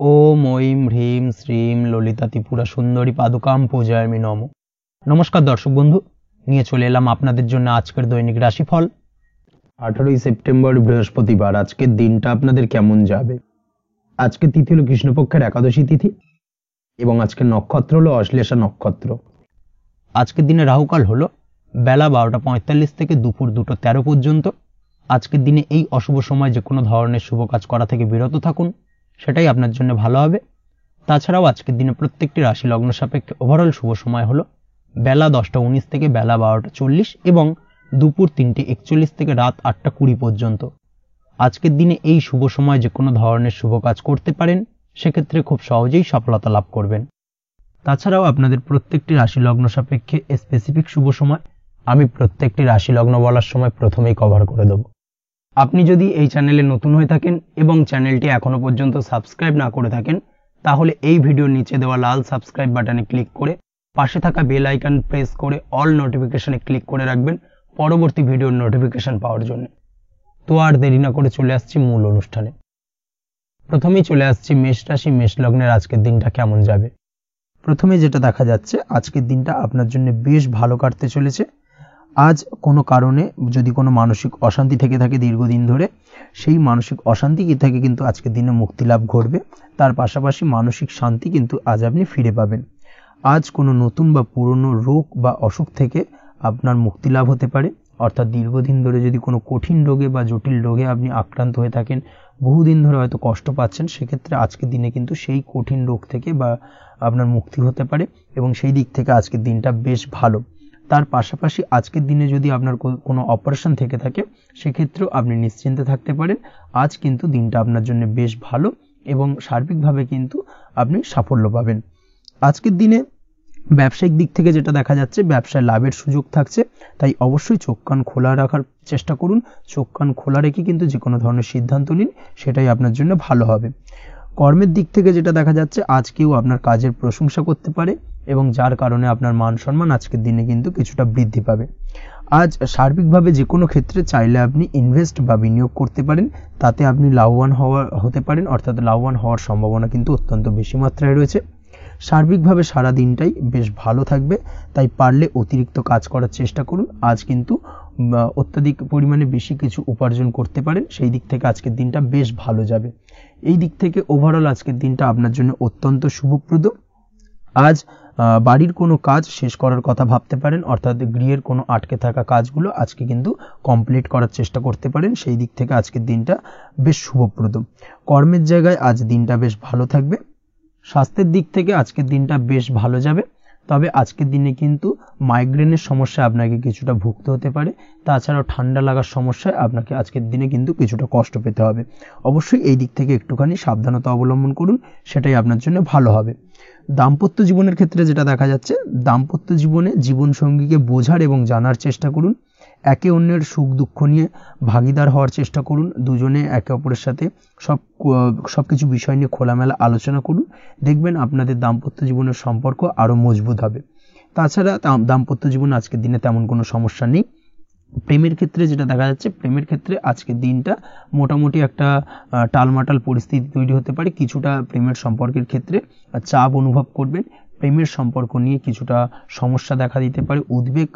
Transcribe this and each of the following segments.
ওম ঐম হ্রিম শ্রীম ললিতা ত্রিপুরা সুন্দরী পাদুকাম পূজায়ামি নমঃ। নমস্কার দর্শক বন্ধু, নিয়ে চলে এলাম আপনাদের জন্য আজকের দৈনিক রাশিফল 18 সেপ্টেম্বর বৃহস্পতিবার। আজকের দিনটা আপনাদের কেমন যাবে? আজকে তিথি হলো কৃষ্ণপক্ষের একাদশী তিথি এবং আজকের নক্ষত্র হলো অশ্লেষা নক্ষত্র। আজকের দিনে রাহুকাল হলো বেলা 12:45 থেকে দুপুর 2:13 পর্যন্ত। আজকের দিনে এই অশুভ সময় যে কোনো ধরনের শুভ কাজ করা থেকে বিরত থাকুন, সেটাই আপনার জন্য ভালো হবে। তাছাড়াও আজকের দিনে প্রত্যেকটি রাশি লগ্ন সাপেক্ষে ওভারঅল শুভ সময় হলো বেলা 10:19 থেকে বেলা 12:40 এবং দুপুর 3:41 থেকে রাত 8:20 পর্যন্ত। আজকের দিনে এই শুভ সময় যে কোনো ধরনের শুভ কাজ করতে পারেন, সেক্ষেত্রে খুব সহজেই সফলতা লাভ করবেন। তাছাড়াও আপনাদের প্রত্যেকটি রাশি লগ্ন সাপেক্ষে স্পেসিফিক শুভ সময় আমি প্রত্যেকটি রাশি লগ্ন বলার সময় প্রথমেই কভার করে দেব। আপনি যদি এই চ্যানেলে নতুন হয়ে থাকেন এবং চ্যানেলটি এখনো পর্যন্ত সাবস্ক্রাইব না করে থাকেন, তাহলে এই ভিডিওর নিচে দেওয়া লাল সাবস্ক্রাইব বাটনে ক্লিক করে পাশে থাকা বেল আইকন প্রেস করে অল নোটিফিকেশনে ক্লিক করে রাখবেন পরবর্তী ভিডিওর নোটিফিকেশন পাওয়ার জন্য। তো আর দেরি না করে চলে আসছি মূল অনুষ্ঠানে। প্রথমেই চলে আসছি মেষ রাশি, মেষ লগ্নের আজকের দিনটা কেমন যাবে। প্রথমে যেটা দেখা যাচ্ছে, আজকের দিনটা আপনার জন্য বেশ ভালো কাটতে চলেছে। আজ কোনো কারণে যদি কোনো মানসিক অশান্তি থেকে থাকে দীর্ঘদিন ধরে, সেই মানসিক অশান্তি থেকে কিন্তু আজকের দিনে মুক্তি লাভ ঘটবে। তার পাশাপাশি মানসিক শান্তি কিন্তু আজ আপনি ফিরে পাবেন। আজ কোনো নতুন বা পুরনো রোগ বা অসুখ থেকে আপনার মুক্তি লাভ হতে পারে। অর্থাৎ দীর্ঘদিন ধরে যদি কোনো কঠিন রোগে বা জটিল রোগে আপনি আক্রান্ত হয়ে থাকেন, বহুদিন ধরে হয়তো কষ্ট পাচ্ছেন, সেক্ষেত্রে আজকের দিনে কিন্তু সেই কঠিন রোগ থেকে বা আপনার মুক্তি হতে পারে এবং সেই দিক থেকে আজকের দিনটা বেশ ভালো। তার পাশাপাশি আজকের দিনে যদি আপনার কোনো অপারেশন থেকে থাকে, সেক্ষেত্রেও আপনি নিশ্চিন্তে থাকতে পারেন। আজ কিন্তু দিনটা আপনার জন্য বেশ ভালো এবং সার্বিকভাবে কিন্তু আপনি সাফল্য পাবেন। আজকের দিনে ব্যবসায়িক দিক থেকে যেটা দেখা যাচ্ছে, ব্যবসায় লাভের সুযোগ থাকছে, তাই অবশ্যই চোখ কান খোলা রাখার চেষ্টা করুন। চোখ কান খোলা রেখে কিন্তু যে কোনো ধরনের সিদ্ধান্ত নিন, সেটাই আপনার জন্য ভালো হবে। কর্মের দিক থেকে যেটা দেখা যাচ্ছে, আজ কেউ আপনার কাজের প্রশংসা করতে পারে এবং যার কারণে আপনার মান সম্মান আজকের দিনে কিন্তু কিছুটা বৃদ্ধি পাবে। আজ সার্বিকভাবে যে কোনো ক্ষেত্রে চাইলে আপনি ইনভেস্ট বা বিনিয়োগ করতে পারেন, তাতে আপনি লাভবান হতে পারেন। অর্থাৎ লাভবান হওয়ার সম্ভাবনা কিন্তু অত্যন্ত বেশি মাত্রায় রয়েছে। সার্বিকভাবে সারা দিনটাই বেশ ভালো থাকবে, তাই পারলে অতিরিক্ত কাজ করার চেষ্টা করুন। আজ কিন্তু অত্যাধিক পরিমাণে বেশি কিছু উপার্জন করতে পারেন, সেই দিক থেকে আজকের দিনটা বেশ ভালো যাবে। এই দিক থেকে ওভারঅল আজকের দিনটা আপনার জন্য অত্যন্ত শুভপ্রদ। আজ বাড়ির কোনো কাজ শেষ করার কথা ভাবতে পারেন, অর্থাৎ গৃহের কোনো আটকে থাকা কাজগুলো আজকে কিন্তু কমপ্লিট করার চেষ্টা করতে পারেন। সেই দিক থেকে আজকের দিনটা বেশ শুভপ্রদ। কর্মের জায়গায় আজ দিনটা বেশ ভালো থাকবে। স্বাস্থ্যের দিক থেকে আজকের দিনটা বেশ ভালো যাবে, তবে আজকের দিনে কিন্তু মাইগ্রেনের সমস্যা আপনাকে কিছুটা ভুগতে হতে পারে। তাছাড়াও ঠান্ডা লাগার সমস্যায় আপনাকে আজকের দিনে কিন্তু কিছুটা কষ্ট পেতে হবে। অবশ্যই এই দিক থেকে একটুখানি সাবধানতা অবলম্বন করুন, সেটাই আপনার জন্য ভালো হবে। দাম্পত্য জীবনের ক্ষেত্রে যেটা দেখা যাচ্ছে, দাম্পত্য জীবনে জীবনসঙ্গীকে বোঝার এবং জানার চেষ্টা করুন। একে অন্যের সুখ দুঃখ নিয়ে ভাগিদার হওয়ার চেষ্টা করুন। দুজনে একে অপরের সাথে সবকিছু বিষয় নিয়ে খোলামেলা আলোচনা করুন। দেখবেন আপনাদের দাম্পত্য জীবনের সম্পর্ক আরও মজবুত হবে। তাছাড়া দাম্পত্য জীবনে আজকের দিনে তেমন কোনো সমস্যা নেই। প্রেমের ক্ষেত্রে যেটা দেখা যাচ্ছে, প্রেমের ক্ষেত্রে আজকের দিনটা মোটামুটি একটা টালমাটাল পরিস্থিতি তৈরি হতে পারে। কিছুটা প্রেমের সম্পর্কের ক্ষেত্রে চাপ অনুভব করবেন। প্রেমের সম্পর্ক নিয়ে কিছুটা সমস্যা দেখা দিতে পারে, উদ্বেগ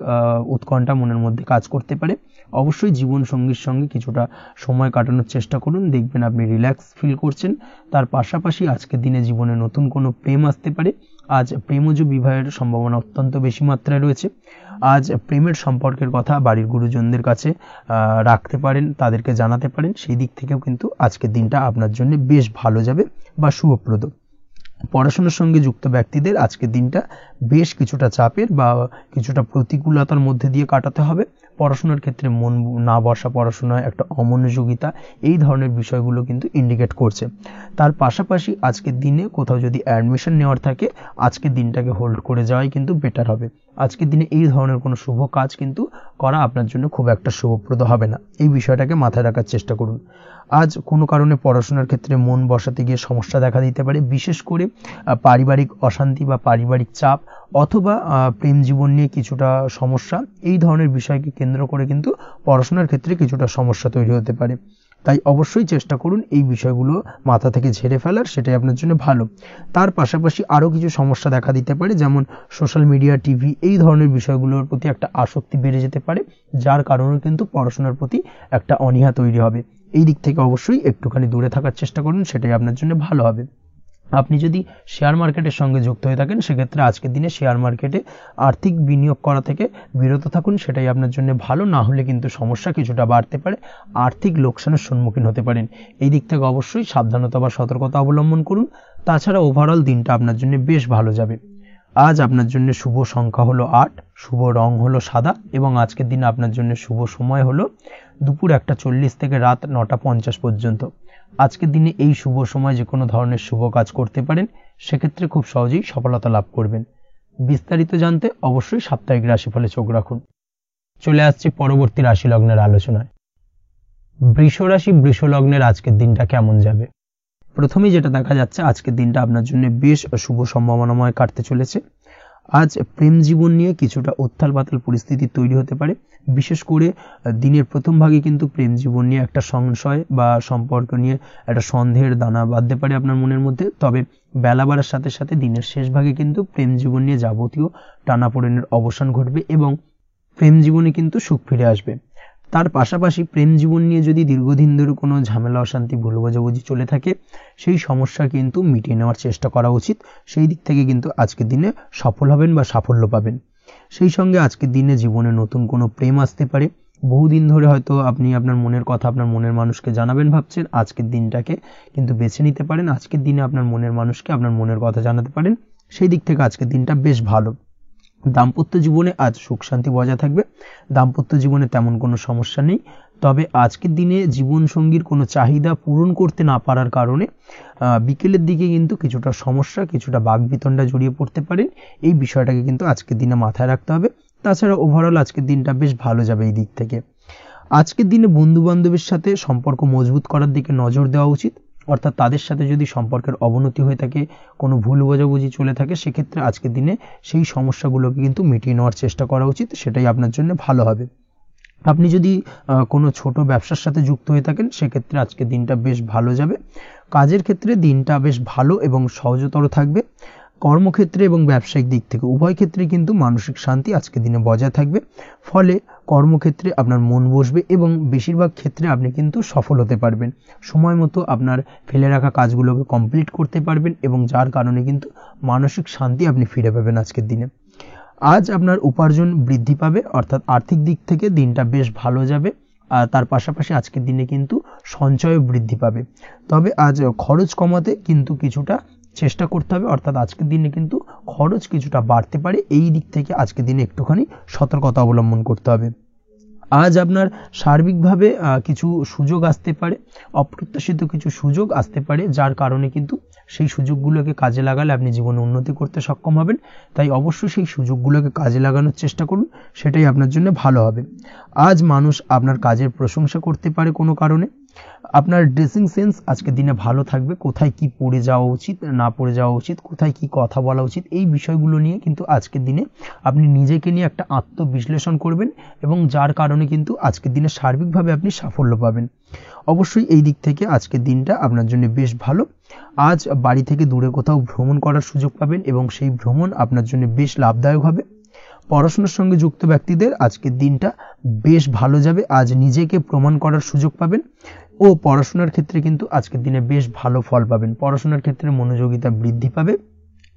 উৎকণ্ঠা মনের মধ্যে কাজ করতে পারে। অবশ্যই জীবন সঙ্গীর সঙ্গে কিছুটা সময় কাটানোর চেষ্টা করুন, দেখবেন আপনি রিল্যাক্স ফিল করছেন। তার পাশাপাশি আজকের দিনে জীবনে নতুন কোনো প্রেম আসতে পারে। আজ প্রেমজ বিবাহের সম্ভাবনা অত্যন্ত বেশি মাত্রায় রয়েছে। আজ প্রেমের সম্পর্কের কথা বাড়ির গুরুজনদের কাছে রাখতে পারেন, তাদেরকে জানাতে পারেন। সেই দিক থেকেও কিন্তু আজকের দিনটা আপনার জন্য বেশ ভালো যাবে বা শুভপ্রদ। পড়াশোনার সঙ্গে যুক্ত ব্যক্তিদের আজকের দিনটা বেশ কিছুটা চাপের বা কিছুটা প্রতিকূলতার মধ্যে দিয়ে কাটাতে হবে। পড়াশোনার ক্ষেত্রে মন না বসা, পড়াশোনায় একটা অমনোযোগিতা, এই ধরনের বিষয়গুলো কিন্তু ইন্ডিকেট করছে। তার পাশাপাশি আজকের দিনে কোথাও যদি অ্যাডমিশন নেওয়ার থাকে, আজকের দিনটাকে হোল্ড করে যাওয়াই কিন্তু বেটার হবে। আজকের দিনে এই ধরনের কোনো শুভ কাজ কিন্তু করা আপনার জন্য খুব একটা শুভপ্রদ হবে না, এই বিষয়টাকে মাথায় রাখার চেষ্টা করুন। আজ কোনো কারণে পড়াশোনার ক্ষেত্রে মন বসাতে গিয়ে সমস্যা দেখা দিতে পারে, বিশেষ করে পারিবারিক অশান্তি বা পারিবারিক চাপ অথবা প্রেম জীবন নিয়ে কিছুটা সমস্যা, এই ধরনের বিষয়কে কেন্দ্র করে কিন্তু পড়াশোনার ক্ষেত্রে কিছুটা সমস্যা তৈরি হতে পারে। তাই অবশ্যই চেষ্টা করুন এই বিষয়গুলো মাথা থেকে ঝেড়ে ফেলার, সেটাই আপনার জন্য ভালো। তার পাশাপাশি আরও কিছু সমস্যা দেখা দিতে পারে, যেমন সোশ্যাল মিডিয়া, টিভি এই ধরনের বিষয়গুলোর প্রতি একটা আসক্তি বেড়ে যেতে পারে, যার কারণে কিন্তু পড়াশোনার প্রতি একটা অনীহা তৈরি হবে। এই দিক থেকে অবশ্যই একটুখানি দূরে থাকার চেষ্টা করুন, সেটাই আপনার জন্য ভালো হবে। আপনি যদি শেয়ার মার্কেটের সঙ্গে যুক্ত হয়ে থাকেন, সেক্ষেত্রে আজকের দিনে শেয়ার মার্কেটে আর্থিক বিনিয়োগ করা থেকে বিরত থাকুন, সেটাই আপনার জন্য ভালো। না হলে কিন্তু সমস্যা কিছুটা বাড়তে পারে, আর্থিক লোকসানের সম্মুখীন হতে পারেন। এই দিক থেকে অবশ্যই সাবধানতা বা সতর্কতা অবলম্বন করুন। তাছাড়া ওভারঅল দিনটা আপনার জন্য বেশ ভালো যাবে। আজ আপনার জন্য শুভ সংখ্যা হলো 8, শুভ রং হলো সাদা, এবং আজকের দিনে আপনার জন্য শুভ সময় হলো দুপুর 1:40 থেকে রাত 9:50 পর্যন্ত। আজকের দিনে এই শুভ সময় যে কোনো ধরনের শুভ কাজ করতে পারেন, সেক্ষেত্রে খুব সহজেই সফলতা লাভ করবেন। বিস্তারিত জানতে অবশ্যই সাপ্তাহিক রাশিফলে চোখ রাখুন। চলে আসছে পরবর্তী রাশি লগ্নের আলোচনায়। বৃষ রাশি, বৃষ লগ্নের আজকের দিনটা কেমন যাবে? প্রথমেই যেটা দেখা যাচ্ছে, আজকের দিনটা আপনার জন্য বেশ শুভ সম্ভাবনাময় কাটতে চলেছে। আজ প্রেম জীবন নিয়ে কিছুটা উত্থাল পাতাল পরিস্থিতি তৈরি হতে পারে। বিশেষ করে দিনের প্রথম ভাগে কিন্তু প্রেম জীবন নিয়ে একটা সংশয় বা সম্পর্ক নিয়ে একটা সন্দেহের দানা বাঁধতে পারে আপনার মনের মধ্যে। তবে বেলা বাড়ার সাথে সাথে দিনের শেষ ভাগে কিন্তু প্রেম জীবন নিয়ে যাবতীয় টানাপোড়েনের অবসান ঘটবে এবং প্রেম জীবনে কিন্তু সুখ ফিরে আসবে। তার পাশাপাশি প্রেম জীবন নিয়ে যদি দীর্ঘদিন ধরে কোনো ঝামেলা, অশান্তি, ভুল বোঝাবুঝি চলে থাকে, সেই সমস্যা কিন্তু মিটিয়ে নেওয়ার চেষ্টা করা উচিত। সেই দিক থেকে কিন্তু আজকের দিনে সফল হবেন বা সাফল্য পাবেন। সেই সঙ্গে আজকের দিনে জীবনে নতুন কোনো প্রেম আসতে পারে। বহুদিন ধরে হয়তো আপনি আপনার মনের কথা আপনার মনের মানুষকে জানাবেন ভাবছেন, আজকের দিনটাকে কিন্তু বেছে নিতে পারেন। আজকের দিনে আপনার মনের মানুষকে আপনার মনের কথা জানাতে পারেন। সেই দিক থেকে আজকের দিনটা বেশ ভালো। দাম্পত্য জীবনে আজ সুখ শান্তি বজায় থাকবে। দাম্পত্য জীবনে তেমন কোনো সমস্যা নেই। তবে আজকের দিনে জীবনসঙ্গীর কোনো চাহিদা পূরণ করতে না পারার কারণে বিকেলের দিকে কিন্তু কিছুটা সমস্যা, কিছুটা বাকবিতণ্ডা জড়িয়ে পড়তে পারেন। এই বিষয়টাকে কিন্তু আজকের দিনে মাথায় রাখতে হবে। তাছাড়া ওভারঅল আজকের দিনটা বেশ ভালো যাবে এই দিক থেকে। আজকের দিনে বন্ধু বান্ধবের সাথে সম্পর্ক মজবুত করার দিকে নজর দেওয়া উচিত। অর্থাৎ তাদের সাথে যদি সম্পর্কের অবনতি হয়ে থাকে, কোনো ভুল বোঝাবুঝি চলে থাকে, সেক্ষেত্রে আজকের দিনে সেই সমস্যাগুলোকে কিন্তু মিটিয়ে নেওয়ার চেষ্টা করা উচিত, সেটাই আপনার জন্য ভালো হবে। আপনি যদি কোনো ছোট ব্যবসার সাথে যুক্ত হয়ে থাকেন, সেক্ষেত্রে আজকের দিনটা বেশ ভালো যাবে। কাজের ক্ষেত্রে দিনটা বেশ ভালো এবং সহজতর থাকবে। কর্মক্ষেত্রে এবং ব্যবসায়িক দিক থেকে উভয় ক্ষেত্রে কিন্তু মানসিক শান্তি আজকের দিনে বজায় থাকবে। ফলে কর্মক্ষেত্রে আপনার মন বসবে এবং বেশিরভাগ ক্ষেত্রে আপনি কিন্তু সফল হতে পারবেন। সময় মতো আপনার ফেলে রাখা কাজগুলোকে কমপ্লিট করতে পারবেন এবং যার কারণে কিন্তু মানসিক শান্তি আপনি ফিরে পাবেন আজকের দিনে। আজ আপনার উপার্জন বৃদ্ধি পাবে, অর্থাৎ আর্থিক দিক থেকে দিনটা বেশ ভালো যাবে। আর তার পাশাপাশি আজকের দিনে কিন্তু সঞ্চয় বৃদ্ধি পাবে। তবে আজ খরচ কমাতে কিন্তু কিছুটা চেষ্টা করতে হবে, অর্থাৎ আজকের দিনে কিন্তু খরচ কিছুটা বাড়তে পারে। এই দিক থেকে আজকের দিনে একটুখানি সতর্কতা অবলম্বন করতে হবে। আজ আপনার সার্বিকভাবে কিছু সুযোগ আসতে পারে, অপ্রত্যাশিত কিছু সুযোগ আসতে পারে, যার কারণে কিন্তু সেই সুযোগগুলোকে কাজে লাগালে আপনি জীবনে উন্নতি করতে সক্ষম হবেন। তাই অবশ্যই সেই সুযোগগুলোকে কাজে লাগানোর চেষ্টা করুন, সেটাই আপনার জন্য ভালো হবে। আজ মানুষ আপনার কাজের প্রশংসা করতে পারে কোনো কারণে। আপনার ড্রেসিং সেন্স আজকের দিনে ভালো থাকবে। কোথায় কি পরে যাওয়া উচিত, না পরে যাওয়া উচিত, কোথায় কি কথা বলা উচিত, এই বিষয়গুলো নিয়ে কিন্তু আজকের দিনে আপনি নিজেকে নিয়ে একটা আত্মবিশ্লেষণ করবেন এবং যার কারণে কিন্তু আজকের দিনে সার্বিকভাবে আপনি সাফল্য পাবেন। অবশ্যই এই দিক থেকে আজকের দিনটা আপনার জন্য বেশ ভালো। আজ বাড়ি থেকে দূরে কোথাও ভ্রমণ করার সুযোগ পাবেন এবং সেই ভ্রমণ আপনার জন্য বেশ লাভদায়ক হবে। পড়াশোনার সঙ্গে যুক্ত ব্যক্তিদের আজকের দিনটা বেশ ভালো যাবে। আজ নিজেকে প্রমাণ করার সুযোগ পাবেন ও পড়াশোনার ক্ষেত্রে কিন্তু আজকের দিনে বেশ ভালো ফল পাবেন। পড়াশোনার ক্ষেত্রে মনোযোগিতা বৃদ্ধি পাবে।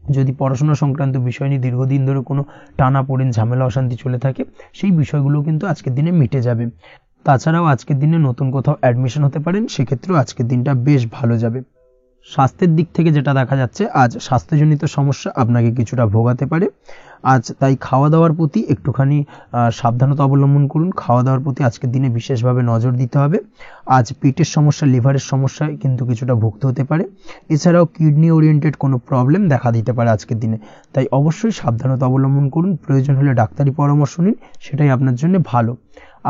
যদি পড়াশোনা সংক্রান্ত বিষয় নিয়ে দীর্ঘদিন ধরে কোনো টানাপোড়েন, ঝামেলা, অশান্তি চলে থাকে, সেই বিষয়গুলো কিন্তু আজকের দিনে মিটে যাবে। তাছাড়াও আজকের দিনে নতুন কোথাও অ্যাডমিশন হতে পারেন, সেক্ষেত্রেও আজকের দিনটা বেশ ভালো যাবে। স্বাস্থ্যের দিক থেকে যেটা দেখা যাচ্ছে, আজ স্বাস্থ্যজনিত সমস্যা আপনাকে কিছুটা ভোগাতে পারে। আজ তাই খাওয়া দাওয়ার প্রতি একটুখানি সাবধানতা অবলম্বন করুন। খাওয়া দাওয়ার প্রতি আজকের দিনে বিশেষভাবে নজর দিতে হবে। আজ পেটের সমস্যা, লিভারের সমস্যায় কিন্তু কিছুটা ভুগতে হতে পারে। এছাড়াও কিডনি ওরিয়েন্টেড কোনো প্রবলেম দেখা দিতে পারে আজকের দিনে। তাই অবশ্যই সাবধানতা অবলম্বন করুন। প্রয়োজন হলে ডাক্তারি পরামর্শ নিন, সেটাই আপনার জন্য ভালো।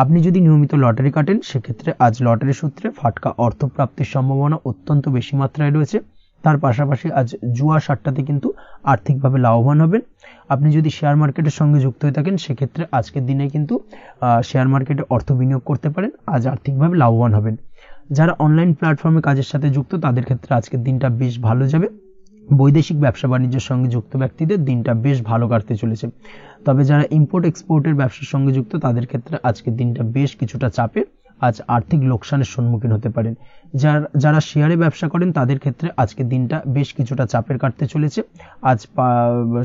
আপনি যদি নিয়মিত লটারি কাটেন, সেক্ষেত্রে আজ লটারি সূত্রে ফাটকা অর্থপ্রাপ্তির সম্ভাবনা অত্যন্ত বেশি মাত্রায় রয়েছে। তার পাশাপাশি আজ জুয়া সাট্টাতে কিন্তু আর্থিকভাবে লাভবান হবেন। আপনি যদি শেয়ার মার্কেটের সঙ্গে যুক্ত হয়ে থাকেন, সেক্ষেত্রে আজকের দিনে কিন্তু শেয়ার মার্কেটে অর্থ বিনিয়োগ করতে পারেন। আজ আর্থিকভাবে লাভবান হবেন। যারা অনলাইন প্ল্যাটফর্মে কাজের সাথে যুক্ত তাদের ক্ষেত্রে আজকের দিনটা বেশ ভালো যাবে। বৈদেশিক ব্যবসা বাণিজ্যের সঙ্গে যুক্ত ব্যক্তিদের দিনটা বেশ ভালো কাটতে চলেছে। তবে যারা ইম্পোর্ট এক্সপোর্টের ব্যবসার সঙ্গে যুক্ত তাদের ক্ষেত্রে আজকের দিনটা বেশ কিছুটা চাপের, আজ আর্থিক লোকসানের সম্মুখীন হতে পারেন। যারা শেয়ারে ব্যবসা করেন তাদের ক্ষেত্রে আজকের দিনটা বেশ কিছুটা চাপের কাটতে চলেছে। আজ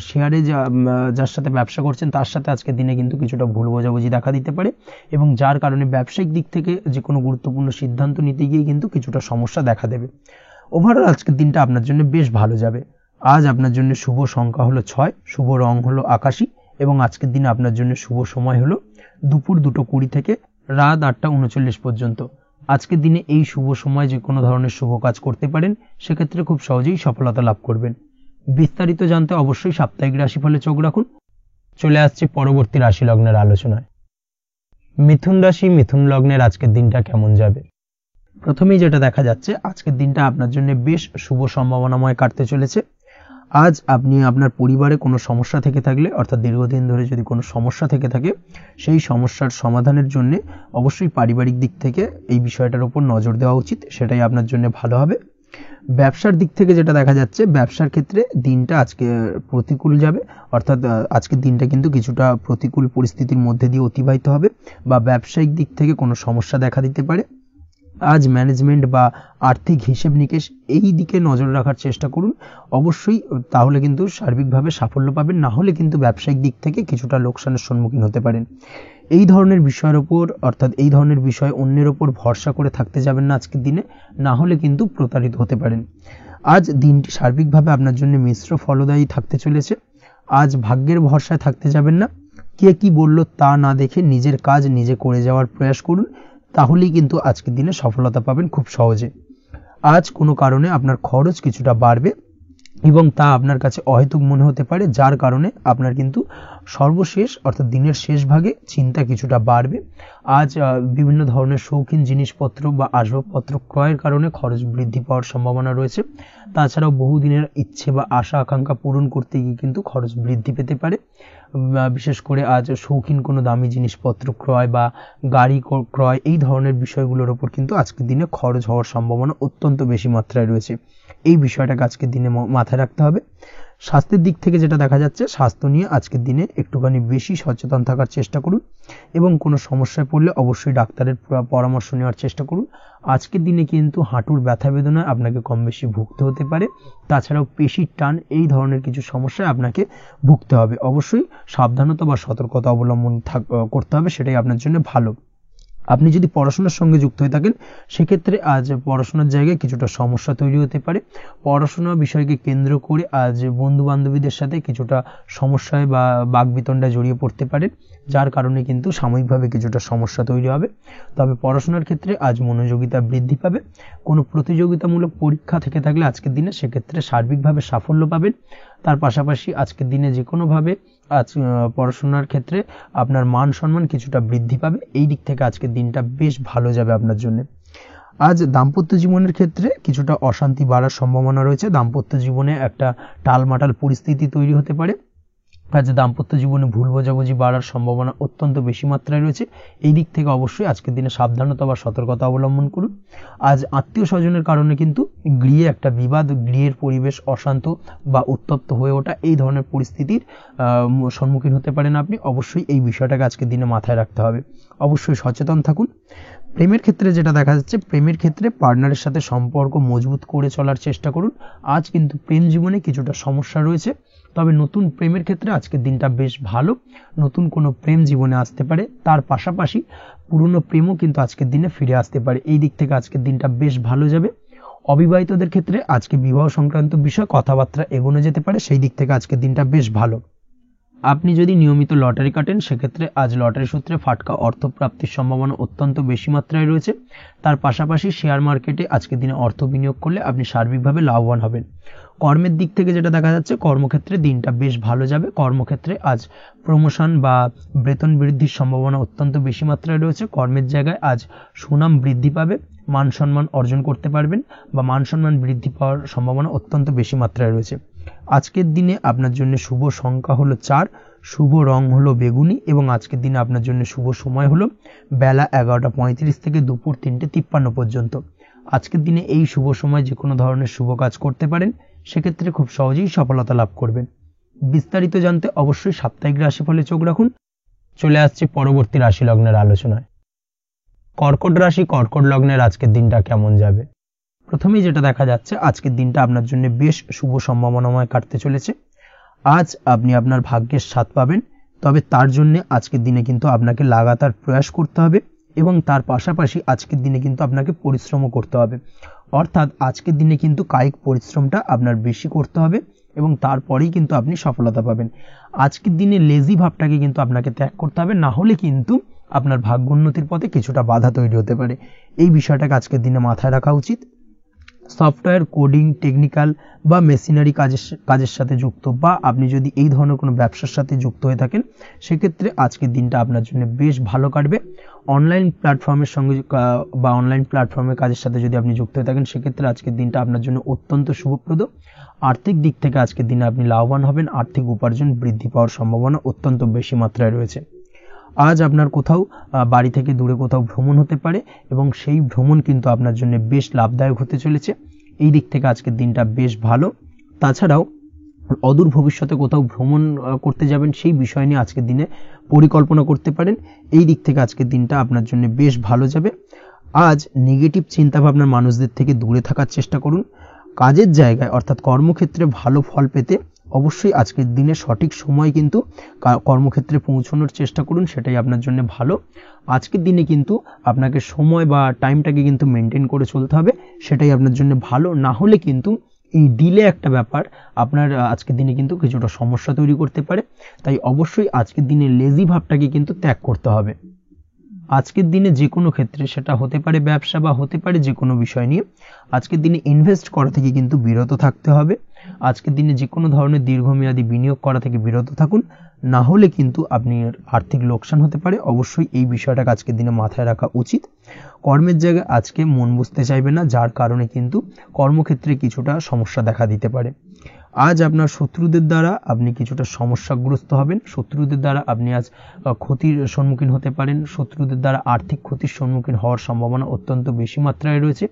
শেয়ারে যার সাথে ব্যবসা করছেন তার সাথে আজকের দিনে কিন্তু কিছুটা ভুল বোঝাবুঝি দেখা দিতে পারে, এবং যার কারণে ব্যবসায়িক দিক থেকে যে কোনো গুরুত্বপূর্ণ সিদ্ধান্ত নিতে গিয়ে কিন্তু কিছুটা সমস্যা দেখা দেবে। ওভারঅল আজকের দিনটা আপনার জন্য বেশ ভালো যাবে। আজ আপনার জন্য শুভ সংখ্যা হলো 6, শুভ রং হলো আকাশী, এবং আজকের দিনে আপনার জন্য শুভ সময় হলো দুপুর 2:20 থেকে রাত 8:39 পর্যন্ত। আজকের দিনে এই শুভ সময় যে কোনো ধরনের শুভ কাজ করতে পারেন, সেক্ষেত্রে খুব সহজেই সফলতা লাভ করবেন। বিস্তারিত জানতে অবশ্যই সাপ্তাহিক রাশিফলে চোখ রাখুন। চলে আসছে পরবর্তী রাশি লগ্নের আলোচনায়। মিথুন রাশি, মিথুন লগ্নের আজকের দিনটা কেমন যাবে? প্রথমেই যেটা দেখা যাচ্ছে, আজকের দিনটা আপনার জন্য বেশ শুভ সম্ভাবনাময় কাটতে চলেছে। আজ আপনি আপনার পরিবারে কোনো সমস্যা থেকে থাকলে, অর্থাৎ দীর্ঘদিন ধরে যদি কোনো সমস্যা থেকে থাকে, সেই সমস্যার সমাধানের জন্য অবশ্যই পারিবারিক দিক থেকে এই বিষয়টার উপর নজর দেওয়া উচিত, সেটাই আপনার জন্য ভালো হবে। ব্যবসার দিক থেকে যেটা দেখা যাচ্ছে, ব্যবসার ক্ষেত্রে দিনটা আজকে প্রতিকূল যাবে, অর্থাৎ আজকের দিনটা কিন্তু কিছুটা প্রতিকূল পরিস্থিতির মধ্যে দিয়ে অতিবাহিত হবে, বা ব্যবসায়িক দিক থেকে কোনো সমস্যা দেখা দিতে পারে। আজ ম্যানেজমেন্ট বা আর্থিক হিসেব নিকেশ এই দিকে নজর রাখার চেষ্টা করুন অবশ্যই, তাহলে কিন্তু সার্বিকভাবে সাফল্য পাবেন। না হলে কিন্তু ব্যবসায়িক দিক থেকে কিছুটা লোকসানের সম্মুখীন হতে পারেন। এই ধরনের বিষয়ের ওপর, অর্থাৎ এই ধরনের বিষয় অন্যের ওপর ভরসা করে থাকতে যাবেন না আজকের দিনে, না হলে কিন্তু প্রতারিত হতে পারেন। আজ দিনটি সার্বিকভাবে আপনার জন্য মিশ্র ফলদায়ী থাকতে চলেছে। আজ ভাগ্যের ভরসায় থাকতে যাবেন না। কে কি বলল তা না দেখে নিজের কাজ নিজে করে যাওয়ার প্রয়াস করুন, তাহলেই কিন্তু আজকের দিনে সফলতা পাবেন খুব সহজে। আজ কোনো কারণে আপনার খরচ কিছুটা বাড়বে, এবং তা আপনার কাছে অহেতুক মনে হতে পারে, যার কারণে আপনার কিন্তু সর্বশেষ অর্থাৎ দিনের শেষ ভাগে চিন্তা কিছুটা বাড়বে। আজ বিভিন্ন ধরনের শৌখিন জিনিসপত্র বা আসবাবপত্র ক্রয়ের কারণে খরচ বৃদ্ধি পাওয়ার সম্ভাবনা রয়েছে। তাছাড়াও বহুদিনের ইচ্ছে বা আশা আকাঙ্ক্ষা পূরণ করতে গিয়ে কিন্তু খরচ বৃদ্ধি পেতে পারে। বিশেষ করে আজ শৌখিন কোনো দামি জিনিসপত্র ক্রয় বা গাড়ি ক্রয় এই ধরনের বিষয়গুলোর ওপর কিন্তু আজকের দিনে খরচ হওয়ার সম্ভাবনা অত্যন্ত বেশি মাত্রায় রয়েছে। এই বিষয়টাকে আজকের দিনে মাথায় রাখতে হবে। স্বাস্থ্যের দিক থেকে যেটা দেখা যাচ্ছে, স্বাস্থ্য নিয়ে আজকের দিনে একটুখানি বেশি সচেতন থাকার চেষ্টা করুন, এবং কোনো সমস্যায় পড়লে অবশ্যই ডাক্তারের পরামর্শ নেওয়ার চেষ্টা করুন। আজকের দিনে কিন্তু হাঁটুর ব্যথা বেদনায় আপনাকে কম বেশি ভুগতে হতে পারে। তাছাড়াও পেশির টান এই ধরনের কিছু সমস্যায় আপনাকে ভুগতে হবে। অবশ্যই সাবধানতা বা সতর্কতা অবলম্বন করতে হবে, সেটাই আপনার জন্য ভালো। আপনি যদি পড়াশোনার সঙ্গে যুক্ত হয়ে থাকেন, সেক্ষেত্রে আজ পড়াশোনার জায়গায় কিছুটা সমস্যা তৈরি হতে পারে। পড়াশোনা বিষয়কে কেন্দ্র করে আজ বন্ধু বান্ধবীদের সাথে কিছুটা সমস্যায় বা বাকবিতণ্ডায় জড়িয়ে পড়তে পারেন, যার কারণে কিন্তু সাময়িকভাবে কিছুটা সমস্যা তৈরি হবে। তবে পড়াশোনার ক্ষেত্রে আজ মনোযোগিতা বৃদ্ধি পাবে। কোনো প্রতিযোগিতামূলক পরীক্ষা থেকে থাকলে আজকের দিনে সেক্ষেত্রে সার্বিকভাবে সাফল্য পাবেন। তার পাশাপাশি আজকের দিনে যে কোনোভাবে আজ পড়াশোনার ক্ষেত্রে আপনার মান সম্মান কিছুটা বৃদ্ধি পাবে। এই দিক থেকে আজকের দিনটা বেশ ভালো যাবে আপনার জন্য। আজ দাম্পত্য জীবনের ক্ষেত্রে কিছুটা অশান্তি বাড়ার সম্ভাবনা রয়েছে। দাম্পত্য জীবনে একটা টালমাটাল পরিস্থিতি তৈরি হতে পারে। আজ দাম্পত্য জীবনে ভুল বোঝাবুঝি বাড়ার সম্ভাবনা অত্যন্ত বেশি মাত্রায় রয়েছে। এই দিক থেকে অবশ্যই আজকের দিনে সাবধানতা বা সতর্কতা অবলম্বন করুন। আজ আত্মীয় স্বজনের কারণে কিন্তু গৃহে একটা বিবাদ, গৃহের পরিবেশ অশান্ত বা উত্তপ্ত হয়ে ওঠা এই ধরনের পরিস্থিতির সম্মুখীন হতে পারেন আপনি। অবশ্যই এই বিষয়টাকে আজকের দিনে মাথায় রাখতে হবে। অবশ্যই সচেতন থাকুন। প্রেমের ক্ষেত্রে যেটা দেখা যাচ্ছে, প্রেমের ক্ষেত্রে পার্টনারের সাথে সম্পর্ক মজবুত করে চলার চেষ্টা করুন। আজ কিন্তু প্রেম জীবনে কিছুটা সমস্যা রয়েছে, তবে নতুন প্রেমের ক্ষেত্রে আজকের দিনটা বেশ ভালো। নতুন কোনো প্রেম জীবনে আসতে পারে, তার পাশাপাশি পুরনো প্রেমও কিন্তু আজকের দিনে ফিরে আসতে পারে। এই দিক থেকে আজকের দিনটা বেশ ভালো যাবে। অবিবাহিতদের ক্ষেত্রে আজকে বিবাহ সংক্রান্ত বিষয় কথাবার্তা এগোনো যেতে পারে, সেই দিক থেকে আজকের দিনটা বেশ ভালো। আপনি যদি নিয়মিত লটারি কাটেন, সেক্ষেত্রে আজ লটারি সূত্রে ফাটকা অর্থপ্রাপ্তির সম্ভাবনা অত্যন্ত বেশি মাত্রায় রয়েছে। তার পাশাপাশি শেয়ার মার্কেটে আজকের দিনে অর্থ বিনিয়োগ করলে আপনি সার্বিকভাবে লাভবান হবেন। কর্মের দিক থেকে যেটা দেখা যাচ্ছে, কর্মক্ষেত্রে দিনটা বেশ ভালো যাবে। কর্মক্ষেত্রে আজ প্রমোশন বা বেতন বৃদ্ধির সম্ভাবনা অত্যন্ত বেশি মাত্রায় রয়েছে। কর্মের জায়গায় আজ সুনাম বৃদ্ধি পাবে, মান সম্মান অর্জন করতে পারবেন বা মান সম্মান বৃদ্ধি পাওয়ার সম্ভাবনা অত্যন্ত বেশি মাত্রায় রয়েছে। আজকের দিনে আপনার জন্য শুভ সংখ্যা হলো 4, শুভ রং হলো বেগুনি এবং আজকের দিনে আপনার জন্য শুভ সময় হলো বেলা 11:35 থেকে দুপুর 3:53 পর্যন্ত। আজকের দিনে এই শুভ সময় যে কোনো ধরনের শুভ কাজ করতে পারেন, সেক্ষেত্রে খুব সহজেই সফলতা লাভ করবেন। বিস্তারিত জানতে অবশ্যই সাপ্তাহিক রাশিফলে চোখ রাখুন। চলে আসছে পরবর্তী রাশি লগ্নের আলোচনায়। কর্কট রাশি, কর্কট লগ্নের আজকের দিনটা কেমন যাবে? প্রথমেই যেটা দেখা যাচ্ছে, আজকের দিনটা আপনার জন্য বেশ শুভ সম্ভাবনাময় কাটতে চলেছে। আজ আপনি আপনার ভাগ্যের স্বাদ পাবেন, তবে তার জন্য আজকের দিনে কিন্তু আপনাকে লাগাতার প্রয়াস করতে হবে এবং তার পাশাপাশি আজকের দিনে কিন্তু আপনাকে পরিশ্রমও করতে হবে। অর্থাৎ আজকের দিনে কিন্তু কায়িক পরিশ্রমটা আপনার বেশি করতে হবে এবং তারপরেই কিন্তু আপনি সফলতা পাবেন। আজকের দিনে লেজি ভাবটাকে কিন্তু আপনাকে ত্যাগ করতে হবে, না হলে কিন্তু আপনার ভাগ্যোন্নতির পথে কিছুটা বাধা তৈরি হতে পারে। এই বিষয়টাকে আজকের দিনে মাথায় রাখা উচিত। সফটওয়্যার, কোডিং, টেকনিক্যাল বা মেশিনারি কাজের সাথে যুক্ত, বা আপনি যদি এই ধরনের কোনো ব্যবসার সাথে যুক্ত হয়ে থাকেন, সেক্ষেত্রে আজকের দিনটা আপনার জন্য বেশ ভালো কাটবে। অনলাইন প্ল্যাটফর্মের সঙ্গে বা অনলাইন প্ল্যাটফর্মের কাজের সাথে যদি আপনি যুক্ত হয়ে থাকেন, সেক্ষেত্রে আজকের দিনটা আপনার জন্য অত্যন্ত শুভপ্রদ। আর্থিক দিক থেকে আজকের দিনে আপনি লাভবান হবেন, আর্থিক উপার্জন বৃদ্ধি পাওয়ার সম্ভাবনা অত্যন্ত বেশি মাত্রায় রয়েছে। আজ আপনার কোথাও বাড়ি থেকে দূরে কোথাও ভ্রমণ হতে পারে এবং সেই ভ্রমণ কিন্তু আপনার জন্য বেশ লাভদায়ক হতে চলেছে। এই দিক থেকে আজকের দিনটা বেশ ভালো। তাছাড়াও অদূর ভবিষ্যতে কোথাও ভ্রমণ করতে যাবেন, সেই বিষয় নিয়ে আজকের দিনে পরিকল্পনা করতে পারেন। এই দিক থেকে আজকের দিনটা আপনার জন্য বেশ ভালো যাবে। আজ নেগেটিভ চিন্তাভাবনার মানুষদের থেকে দূরে থাকার চেষ্টা করুন। কাজের জায়গায় অর্থাৎ কর্মক্ষেত্রে ভালো ফল পেতে অবশ্যই আজকের দিনে সঠিক সময় কিন্তু কর্মক্ষেত্রে পৌঁছানোর চেষ্টা করুন, সেটাই আপনার জন্য ভালো। আজকের দিনে কিন্তু আপনাকে সময় বা টাইমটাকে কিন্তু মেনটেন করে চলতে হবে, সেটাই আপনার জন্য ভালো। না হলে কিন্তু এই ডিলে একটা ব্যাপার আপনার আজকের দিনে কিন্তু কিছুটা সমস্যা তৈরি করতে পারে। তাই অবশ্যই আজকের দিনে লেজি ভাবটাকে কিন্তু ত্যাগ করতে হবে। আজকের দিনে যে কোনো ক্ষেত্রে, সেটা হতে পারে ব্যবসা বা হতে পারে যে কোনো বিষয় নিয়ে, আজকের দিনে ইনভেস্ট করা থেকে কিন্তু বিরত থাকতে হবে। আজকের দিনে যে কোনো ধরনের দীর্ঘমেয়াদী বিনিয়োগ করা থেকে বিরত থাকুন, না হলে কিন্তু আপনি আর্থিক লোকসান হতে পারে। অবশ্যই এই বিষয়টাকে আজকের দিনে মাথায় রাখা উচিত। কর্মের জায়গায় আজকে মন বসতে চাইবে না, যার কারণে কিন্তু কর্মক্ষেত্রে কিছুটা সমস্যা দেখা দিতে পারে। আজ আপনার শত্রুদের দ্বারা আপনি কিছুটা সমস্যাগ্রস্ত হবেন। শত্রুদের দ্বারা আপনি আজ ক্ষতির সম্মুখীন হতে পারেন। শত্রুদের দ্বারা আর্থিক ক্ষতির সম্মুখীন হওয়ার সম্ভাবনা অত্যন্ত বেশি মাত্রায় রয়েছে।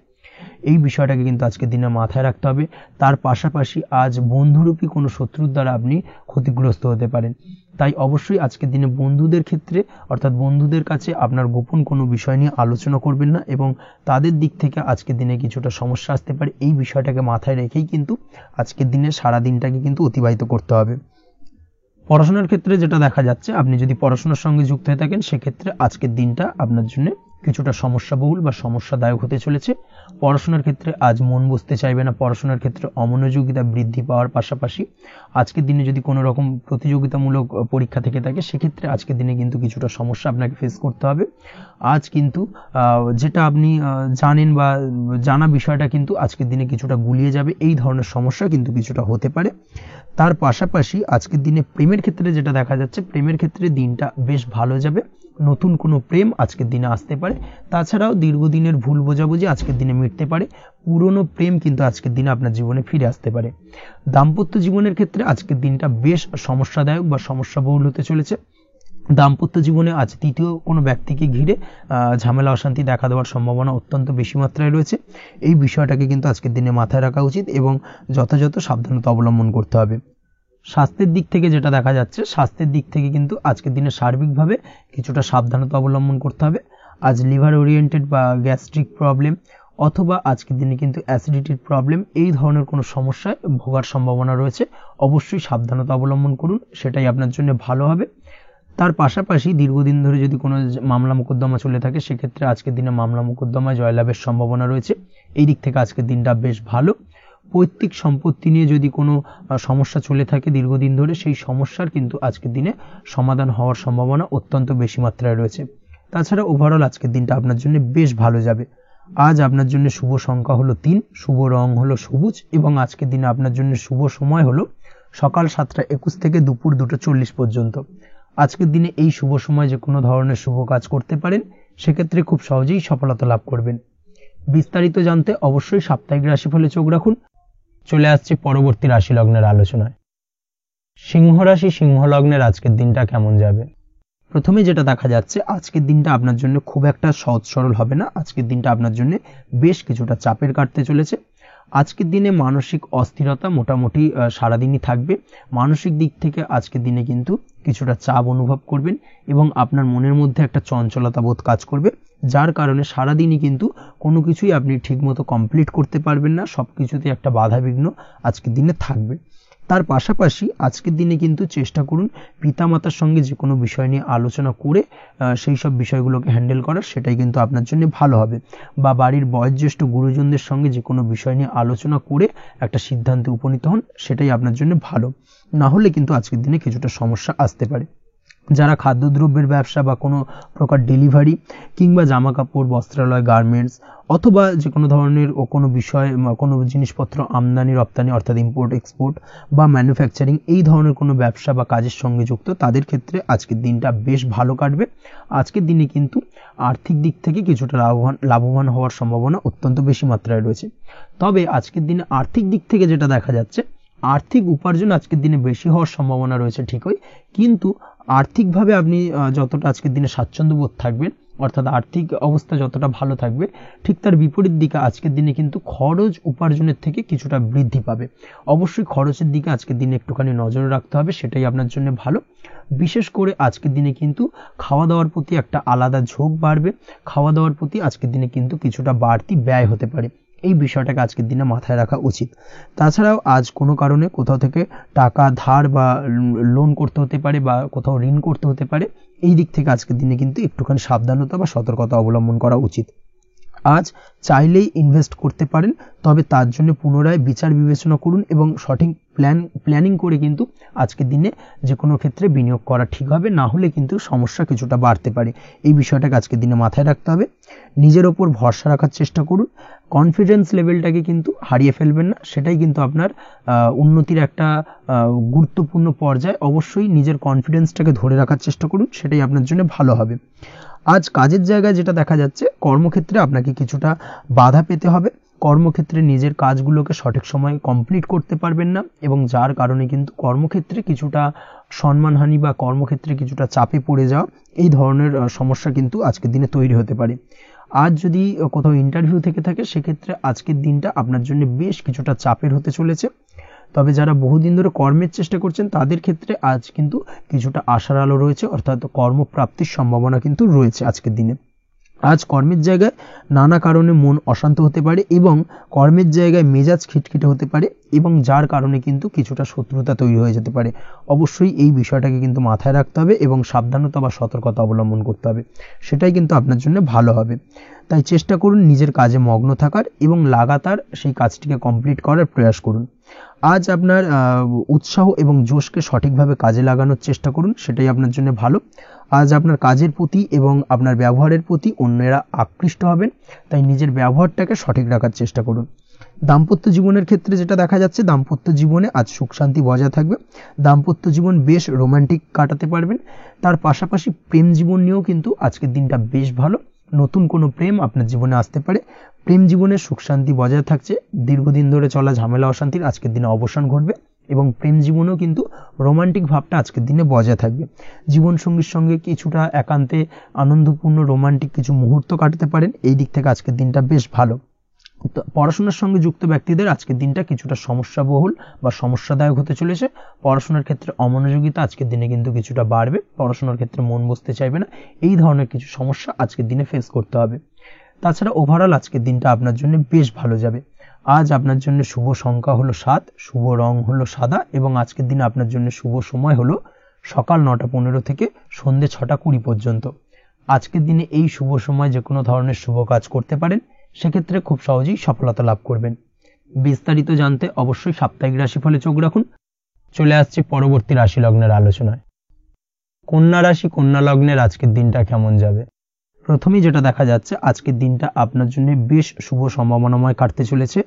এই বিষয়টাকে কিন্তু আজকের দিনে মাথায় রাখতে হবে। তার পাশাপাশি আজ বন্ধুরূপী কোনো শত্রুর দ্বারা আপনি ক্ষতিগ্রস্ত হতে পারেন। তাই অবশ্যই আজকের দিনে বন্ধুদের ক্ষেত্রে অর্থাৎ বন্ধুদের কাছে আপনার গোপন কোনো বিষয় নিয়ে আলোচনা করবেন না এবং তাদের দিক থেকে আজকের দিনে কিছুটা সমস্যা আসতে পারে। এই বিষয়টাকে মাথায় রেখেই কিন্তু আজকের দিনে সারা দিনটাকে কিন্তু অতিবাহিত করতে হবে। পড়াশোনার ক্ষেত্রে যেটা দেখা যাচ্ছে, আপনি যদি পড়াশোনার সঙ্গে যুক্ত হয়ে থাকেন, সেক্ষেত্রে আজকের দিনটা আপনার জন্য কিছুটা সমস্যাবহুল বা সমস্যাদায়ক হতে চলেছে। পড়াশোনার ক্ষেত্রে আজ মন বসতে চাইবে না। পড়াশোনার ক্ষেত্রে অমনোযোগিতা বৃদ্ধি পাওয়ার পাশাপাশি আজকের দিনে যদি কোনো রকম প্রতিযোগিতামূলক পরীক্ষা থেকে থাকে, সেক্ষেত্রে আজকের দিনে কিন্তু কিছুটা সমস্যা আপনাকে ফেস করতে হবে। আজ কিন্তু যেটা আপনি জানেন বা জানা বিষয়টা কিন্তু আজকের দিনে কিছুটা গুলিয়ে যাবে। এই ধরনের সমস্যা কিন্তু কিছুটা হতে পারে। তার পাশাপাশি আজকের দিনে প্রেমের ক্ষেত্রে যেটা দেখা যাচ্ছে, প্রেমের ক্ষেত্রে দিনটা বেশ ভালো যাবে। নতুন কোনো প্রেম আজকের দিনে আসতে পারে। তাছাড়াও দীর্ঘদিনের ভুল বোঝাবুঝি আজকের দিনে মিটতে পারে। পুরনো প্রেম কিন্তু আজকের দিনে আপনার জীবনে ফিরে আসতে পারে। দাম্পত্য জীবনের ক্ষেত্রে আজকের দিনটা বেশ সমস্যাদায়ক বা সমস্যাবহুল হতে চলেছে। দাম্পত্য জীবনে আজ তৃতীয় কোনো ব্যক্তিকে ঘিরে ঝামেলা অশান্তি দেখা দেওয়ার সম্ভাবনা অত্যন্ত বেশি মাত্রায় রয়েছে। এই বিষয়টাকে কিন্তু আজকের দিনে মাথায় রাখা উচিত এবং যথাযথ সাবধানতা অবলম্বন করতে হবে। স্বাস্থ্যের দিক থেকে যেটা দেখা যাচ্ছে, স্বাস্থ্যের দিক থেকে কিন্তু আজকের দিনে সার্বিকভাবে কিছুটা সাবধানতা অবলম্বন করতে হবে। আজ লিভার ওরিয়েন্টেড বা গ্যাস্ট্রিক প্রবলেম অথবা আজকের দিনে কিন্তু অ্যাসিডিটির প্রবলেম, এই ধরনের কোনো সমস্যায় ভোগার সম্ভাবনা রয়েছে। অবশ্যই সাবধানতা অবলম্বন করুন, সেটাই আপনার জন্য ভালো হবে। তার পাশাপাশি দীর্ঘদিন ধরে যদি কোনো মামলা মোকদ্দমা চলে থাকে, সেক্ষেত্রে আজকের দিনে মামলা মোকদ্দমায় জয়লাভের সম্ভাবনা রয়েছে। এই দিক থেকে আজকের দিনটা বেশ ভালো। পৈতৃক সম্পত্তি নিয়ে যদি কোনো সমস্যা চলে থাকে দীর্ঘদিন ধরে, সেই সমস্যার কিন্তু আজকের দিনে সমাধান হওয়ার সম্ভাবনা অত্যন্ত বেশি মাত্রায় রয়েছে। তাছাড়া ওভারঅল আজকের দিনটা আপনার জন্য বেশ ভালো যাবে। আজ আপনার জন্য শুভ সংখ্যা হলো 3, শুভ রং হলো সবুজ এবং আজকের দিনে আপনার জন্য শুভ সময় হলো সকাল 7:21 থেকে দুপুর 2:40 পর্যন্ত। আজকের দিনে এই শুভ সময় যে কোনো ধরনের শুভ কাজ করতে পারেন, সেক্ষেত্রে খুব সহজেই সফলতা লাভ করবেন। বিস্তারিত জানতে অবশ্যই সাপ্তাহিক রাশিফলে চোখ রাখুন। চলে আসছে পরবর্তী রাশি লগ্নের আলোচনায়। সিংহ রাশি সিংহ লগ্নের আজকের দিনটা কেমন যাবে? প্রথমে যেটা দেখা যাচ্ছে, আজকের দিনটা আপনার জন্য খুব একটা সহজ সরল হবে না। আজকের দিনটা আপনার জন্য বেশ কিছুটা চাপের কাটতে চলেছে। আজকের দিনে মানসিক অস্থিরতা মোটামুটি সারাদিনই থাকবে। মানসিক দিক থেকে আজকের দিনে কিন্তু কিছুটা চাপ অনুভব করবেন এবং আপনার মনের মধ্যে একটা চঞ্চলতা বোধ কাজ করবে, যার কারণে সারাদিনই কিন্তু কোনো কিছুই আপনি ঠিকমতো কমপ্লিট করতে পারবেন না। সব কিছুতে একটা বাধাবিঘ্ন আজকের দিনে থাকবে। তার পাশাপাশি আজকের দিনে কিন্তু চেষ্টা করুন পিতামাতার সঙ্গে যে কোনো বিষয় নিয়ে আলোচনা করে সেই সব বিষয়গুলোকে হ্যান্ডেল করার, সেটাই কিন্তু আপনার জন্য ভালো হবে। বা বাড়ির বয়োজ্যেষ্ঠ গুরুজনদের সঙ্গে যে কোনো বিষয় নিয়ে আলোচনা করে একটা সিদ্ধান্তে উপনীত হন, সেটাই আপনার জন্য ভালো। না হলে কিন্তু আজকের দিনে কিছুটা সমস্যা আসতে পারে। যারা খাদ্যদ্রব্যের ব্যবসা বা কোনো প্রকার ডেলিভারি কিংবা জামা কাপড়, বস্ত্রালয়, গার্মেন্টস অথবা যে কোনো ধরনের কোনো বিষয়, কোনো জিনিসপত্র আমদানি রপ্তানি অর্থাৎ ইম্পোর্ট এক্সপোর্ট বা ম্যানুফ্যাকচারিং, এই ধরনের কোনো ব্যবসা বা কাজের সঙ্গে যুক্ত, তাদের ক্ষেত্রে আজকের দিনটা বেশ ভালো কাটবে। আজকের দিনে কিন্তু আর্থিক দিক থেকে কিছুটা লাভবান হওয়ার সম্ভাবনা অত্যন্ত বেশি মাত্রায় রয়েছে। তবে আজকের দিনে আর্থিক দিক থেকে যেটা দেখা যাচ্ছে, আর্থিক উপার্জন আজকের দিনে বেশি হওয়ার সম্ভাবনা রয়েছে ঠিকই, কিন্তু আর্থিকভাবে আপনি যতটা আজকের দিনে স্বাচ্ছন্দ্য বোধ থাকবেন, অর্থাৎ আর্থিক অবস্থা যতটা ভালো থাকবে, ঠিক তার বিপরীত দিকে আজকের দিনে কিন্তু খরচ উপার্জনের থেকে কিছুটা বৃদ্ধি পাবে। অবশ্যই খরচের দিকে আজকের দিনে একটুখানি নজর রাখতে হবে, সেটাই আপনার জন্য ভালো। বিশেষ করে আজকের দিনে কিন্তু খাওয়া দাওয়ার প্রতি একটা আলাদা ঝোঁক বাড়বে। খাওয়া দাওয়ার প্রতি আজকের দিনে কিন্তু কিছুটা বাড়তি ব্যয় হতে পারে। এই বিষয়টাকে আজকের দিনে মাথায় রাখা উচিত। তাছাড়াও আজ কোনো কারণে কোথাও থেকে টাকা ধার বা লোন করতে হতে পারে বা কোথাও ঋণ করতে হতে পারে। এই দিক থেকে আজকের দিনে কিন্তু একটুখানি সাবধানতা বা সতর্কতা অবলম্বন করা উচিত। আজ চাইলেই ইনভেস্ট করতে পারেন, তবে তার জন্য পুনরায় বিচার বিবেচনা করুন এবং সঠিক প্ল্যানিং করে কিন্তু আজকের দিনে যে কোনো ক্ষেত্রে বিনিয়োগ করা ঠিক হবে। না হলে কিন্তু সমস্যা কিছুটা বাড়তে পারে। এই বিষয়টাকে আজকের দিনে মাথায় রাখতে হবে। নিজের ওপর ভরসা রাখার চেষ্টা করুন। কনফিডেন্স লেভেলটাকে কিন্তু হারিয়ে ফেলবেন না, সেটাই কিন্তু আপনার উন্নতির একটা গুরুত্বপূর্ণ পর্যায়। অবশ্যই নিজের কনফিডেন্সটাকে ধরে রাখার চেষ্টা করুন, সেটাই আপনার জন্য ভালো হবে। আজ কাজের জায়গায় যেটা দেখা যাচ্ছে, কর্মক্ষেত্রে আপনাকে কিছুটা বাধা পেতে হবে। কর্মক্ষেত্রে নিজের কাজগুলোকে সঠিক সময়ে কমপ্লিট করতে পারবেন না এবং যার কারণে কিন্তু কর্মক্ষেত্রে কিছুটা সম্মানহানি বা কর্মক্ষেত্রে কিছুটা চাপে পড়ে যাওয়া, এই ধরনের সমস্যা কিন্তু আজকের দিনে তৈরি হতে পারে। আজ যদি কোথাও ইন্টারভিউ থেকে থাকে, সেক্ষেত্রে আজকের দিনটা আপনার জন্য বেশ কিছুটা চাপের হতে চলেছে। তবে যারা বহুদিন ধরে কর্মের চেষ্টা করছেন, তাদের ক্ষেত্রে আজ কিন্তু কিছুটা আশার আলো রয়েছে, অর্থাৎ কর্মপ্রাপ্তির সম্ভাবনা কিন্তু রয়েছে আজকের দিনে। আজ কর্মের জায়গায় নানা কারণে মন অশান্ত হতে পারে এবং কর্মের জায়গায় মেজাজ খিটখিটে হতে পারে এবং যার কারণে কিন্তু কিছুটা শত্রুতা তৈরি হয়ে যেতে পারে। অবশ্যই এই বিষয়টাকে কিন্তু মাথায় রাখতে হবে এবং সাবধানতা বা সতর্কতা অবলম্বন করতে হবে, সেটাই কিন্তু আপনার জন্য ভালো হবে। তাই চেষ্টা করুন নিজের কাজে মগ্ন থাকার এবং লাগাতার সেই কাজটিকে কমপ্লিট করার প্রয়াস করুন। আজ আপনার উৎসাহ এবং জোশকে সঠিকভাবে কাজে লাগানোর চেষ্টা করুন, সেটাই আপনার জন্য ভালো। আজ আপনার কাজের প্রতি এবং আপনার ব্যবহারের প্রতি অন্যেরা আকৃষ্ট হবেন, তাই নিজের ব্যবহারটাকে সঠিক রাখার চেষ্টা করুন। দাম্পত্য জীবনের ক্ষেত্রে যেটা দেখা যাচ্ছে, দাম্পত্য জীবনে আজ সুখ শান্তি বজায় থাকবে। দাম্পত্য জীবন বেশ রোমান্টিক কাটাতে পারবেন। তার পাশাপাশি প্রেম জীবন নিয়েও কিন্তু আজকের দিনটা বেশ ভালো। নতুন কোনো প্রেম আপনার জীবনে আসতে পারে। প্রেম জীবনে সুখ শান্তি বজায় থাকছে। দীর্ঘদিন ধরে চলা ঝামেলা অশান্তির আজকের দিনে অবসান ঘটবে এবং প্রেম জীবনেও কিন্তু রোমান্টিক ভাবটা আজকের দিনে বজায় থাকবে। জীবনসঙ্গীর সঙ্গে কিছুটা একান্তে আনন্দপূর্ণ রোমান্টিক কিছু মুহূর্ত কাটাতে পারেন। এই দিক থেকে আজকের দিনটা বেশ ভালো। পড়াশোনার সঙ্গে যুক্ত ব্যক্তিদের আজকের দিনটা কিছুটা সমস্যাবহুল বা সমস্যাদায়ক হতে চলেছে। পড়াশোনার ক্ষেত্রে অমনোযোগিতা আজকের দিনে কিন্তু কিছুটা বাড়বে। পড়াশোনার ক্ষেত্রে মন বসতে চাইবে না। এই ধরনের কিছু সমস্যা আজকের দিনে ফেস করতে হবে। তাছাড়া ওভারঅল আজকের দিনটা আপনার জন্য বেশ ভালো যাবে। আজ আপনার জন্য শুভ সংখ্যা হলো 7, শুভ রং হলো সাদা এবং আজকের দিনে আপনার জন্য শুভ সময় হলো সকাল 9:15 থেকে সন্ধ্যে 6:20 পর্যন্ত। আজকের দিনে এই শুভ সময় যে কোনো ধরনের শুভ কাজ করতে পারেন, সেক্ষেত্রে খুব সহজেই সফলতা লাভ করবেন। বিস্তারিত জানতে অবশ্যই সাপ্তাহিক রাশিফলে চোখ রাখুন। চলে আসছে পরবর্তী রাশি লগ্নের আলোচনায়। কন্যা রাশি কন্যা লগ্নের আজকের দিনটা কেমন যাবে? প্রথমেই যেটা দেখা যাচ্ছে, আজকের দিনটা আপনার জন্য বেশ শুভ সম্ভাবনাময় কাটতে চলেছে।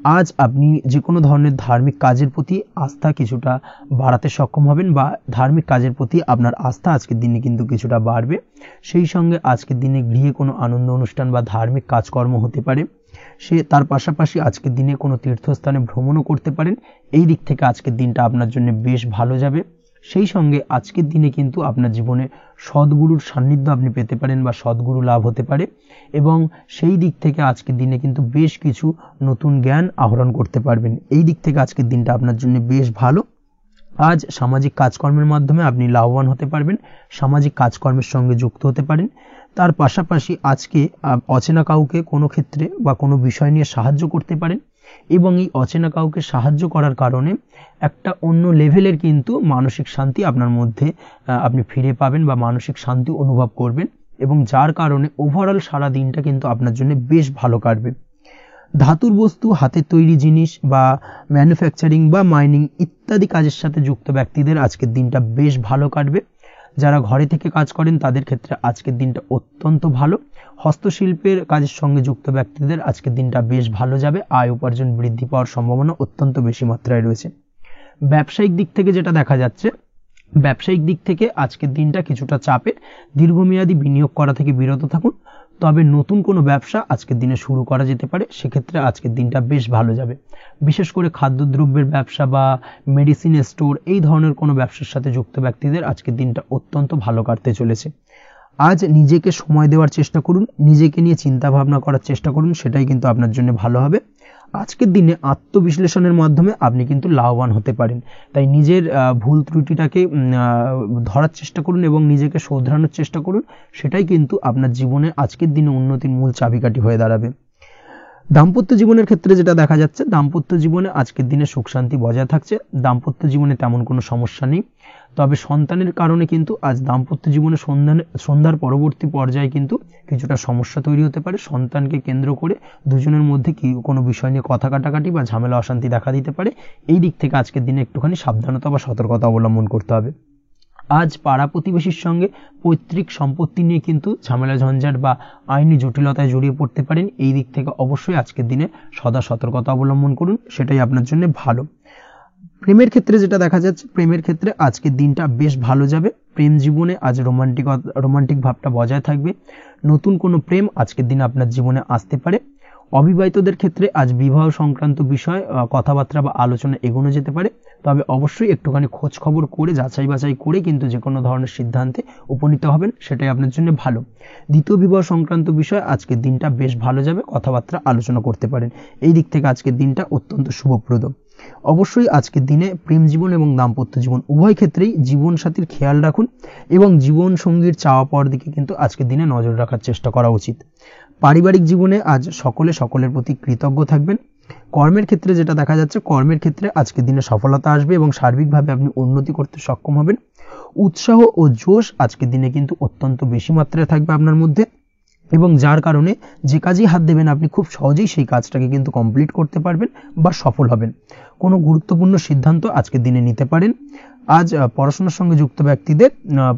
আজ আপনি যে কোনো ধরনের ধার্মিক কাজের প্রতি আস্থা কিছুটা বাড়াতে সক্ষম হবেন বা ধার্মিক কাজের প্রতি আপনার আস্থা আজকের দিনে কিন্তু কিছুটা বাড়বে। সেই সঙ্গে আজকের দিনে গৃহে কোনো আনন্দ অনুষ্ঠান বা ধার্মিক কাজকর্ম হতে পারে। তার পাশাপাশি আজকের দিনে কোনো তীর্থস্থানে ভ্রমণও করতে পারেন। এই দিক থেকে আজকের দিনটা আপনার জন্য বেশ ভালো যাবে। সেই সঙ্গে আজকের দিনে কিন্তু আপনার জীবনে সদ্গুরুর সান্নিধ্য আপনি পেতে পারেন বা সদ্গুরু লাভ হতে পারে, এবং সেই দিক থেকে আজকের দিনে কিন্তু বেশ কিছু নতুন জ্ঞান আহরণ করতে পারবেন। এই দিক থেকে আজকের দিনটা আপনার জন্য বেশ ভালো। আজ সামাজিক কাজকর্মের মাধ্যমে আপনি লাভবান হতে পারবেন, সামাজিক কাজকর্মের সঙ্গে যুক্ত হতে পারেন। তার পাশাপাশি আজকে অচেনা কাউকে কোনো ক্ষেত্রে বা কোনো বিষয় নিয়ে সাহায্য করতে পারেন, এবং এই অচেনা কাউকে সাহায্য করার কারণে একটা অন্য লেভেলের কিন্তু মানসিক শান্তি আপনার মধ্যে আপনি ফিরে পাবেন বা মানসিক শান্তি অনুভব করবেন, এবং যার কারণে ওভারঅল সারা দিনটা কিন্তু আপনার জন্য বেশ ভালো কাটবে। ধাতুর বস্তু, হাতের তৈরি জিনিস বা ম্যানুফ্যাকচারিং বা মাইনিং ইত্যাদি কাজের সাথে যুক্ত ব্যক্তিদের আজকের দিনটা বেশ ভালো কাটবে। যারা ঘরে থেকে কাজ করেন তাদের ক্ষেত্রে আজকের দিনটা অত্যন্ত ভালো। হস্তশিল্পের কাজের সঙ্গে যুক্ত ব্যক্তিদের আজকের দিনটা বেশ ভালো যাবে। আয় উপার্জন বৃদ্ধি পাওয়ার সম্ভাবনা অত্যন্ত বেশি মাত্রায় রয়েছে। ব্যবসায়িক দিক থেকে যেটা দেখা যাচ্ছে, ব্যবসায়িক দিক থেকে আজকের দিনটা কিছুটা চাপের। দীর্ঘমেয়াদী বিনিয়োগ করা থেকে বিরত থাকুন, তবে নতুন কোনো ব্যবসা আজকের দিনে শুরু করা যেতে পারে, সেক্ষেত্রে আজকের দিনটা বেশ ভালো যাবে। বিশেষ করে খাদ্যদ্রব্যের ব্যবসা বা মেডিসিন স্টোর এই ধরনের কোনো ব্যবসার সাথে যুক্ত ব্যক্তিদের আজকের দিনটা অত্যন্ত ভালো কাটতে চলেছে। আজ নিজেকে সময় দেওয়ার চেষ্টা করুন, নিজেকে নিয়ে চিন্তা ভাবনা করার চেষ্টা করুন, সেটাই কিন্তু আপনার জন্য ভালো হবে। আজকের দিনে আত্মবিশ্লেষণের মাধ্যমে আপনি কিন্তু লাভবান হতে পারেন, তাই নিজের ভুল ত্রুটিটাকে ধরার চেষ্টা করুন এবং নিজেকে শোধরানোর চেষ্টা করুন, সেটাই কিন্তু আপনার জীবনে আজকের দিনে উন্নতির মূল চাবিকাঠি হয়ে দাঁড়াবে। দাম্পত্য জীবনের ক্ষেত্রে যেটা দেখা যাচ্ছে, দাম্পত্য জীবনে আজকের দিনে সুখ শান্তি বজায় থাকছে। দাম্পত্য জীবনে তেমন কোনো সমস্যা নেই, তবে সন্তানের কারণে কিন্তু আজ দাম্পত্য জীবনে সন্ধ্যার পরবর্তী পর্যায়ে কিন্তু কিছুটা সমস্যা তৈরি হতে পারে। সন্তানকে কেন্দ্র করে দুজনের মধ্যে কি কোনো বিষয় নিয়ে কথা কাটাকাটি বা ঝামেলা অশান্তি দেখা দিতে পারে। এই দিক থেকে আজকের দিনে একটুখানি সাবধানতা বা সতর্কতা অবলম্বন করতে হবে। আজ পাড়া প্রতিবেশীর সঙ্গে পৈতৃক সম্পত্তি নিয়ে কিন্তু ঝামেলা ঝঞ্ঝাট বা আইনি জটিলতায় জড়িয়ে পড়তে পারেন। এই দিক থেকে অবশ্যই আজকের দিনে সদা সতর্কতা অবলম্বন করুন, সেটাই আপনার জন্য ভালো। প্রেমের ক্ষেত্রে যেটা দেখা যাচ্ছে, প্রেমের ক্ষেত্রে আজকের দিনটা বেশ ভালো যাবে। প্রেম জীবনে আজ রোমান্টিক ভাবটা বজায় থাকবে। নতুন কোনো প্রেম আজকের দিনে আপনার জীবনে আসতে পারে। অবিবাহিতদের ক্ষেত্রে আজ বিবাহ সংক্রান্ত বিষয় কথাবার্তা বা আলোচনা এগোনো যেতে পারে, তবে অবশ্যই একটুখানি খোঁজ খবর করে যাচাই বাছাই করে কিন্তু যে কোনো ধরনের সিদ্ধান্তে উপনীত হবেন, সেটাই আপনার জন্য ভালো। দ্বিতীয় বিবাহ সংক্রান্ত বিষয় আজকের দিনটা বেশ ভালো যাবে, কথাবার্তা আলোচনা করতে পারেন। এই দিক থেকে আজকের দিনটা অত্যন্ত শুভপ্রদ। অবশ্যই আজকের দিনে প্রেম জীবন এবং দাম্পত্য জীবন উভয় ক্ষেত্রেই জীবনসাথীর খেয়াল রাখুন, এবং জীবন সঙ্গীর চাওয়া পাওয়ার দিকে কিন্তু আজকের দিনে নজর রাখার চেষ্টা করা উচিত। পারিবারিক জীবনে আজ সকলের প্রতি কৃতজ্ঞ থাকবেন। কর্মের ক্ষেত্রে যেটা দেখা যাচ্ছে, কর্মের ক্ষেত্রে আজকের দিনে সফলতা আসবে এবং সার্বিকভাবে আপনি উন্নতি করতে সক্ষম হবেন। উৎসাহ ও জোশ আজকের দিনে কিন্তু অত্যন্ত বেশি মাত্রায় থাকবে আপনার মধ্যে, এবং যার কারণে যে কাজেই হাত দেবেন আপনি খুব সহজেই সেই কাজটাকে কিন্তু কমপ্লিট করতে পারবেন বা সফল হবেন। কোনো গুরুত্বপূর্ণ সিদ্ধান্ত আজকের দিনে নিতে পারেন। আজ পড়াশোনার সঙ্গে যুক্ত ব্যক্তিদের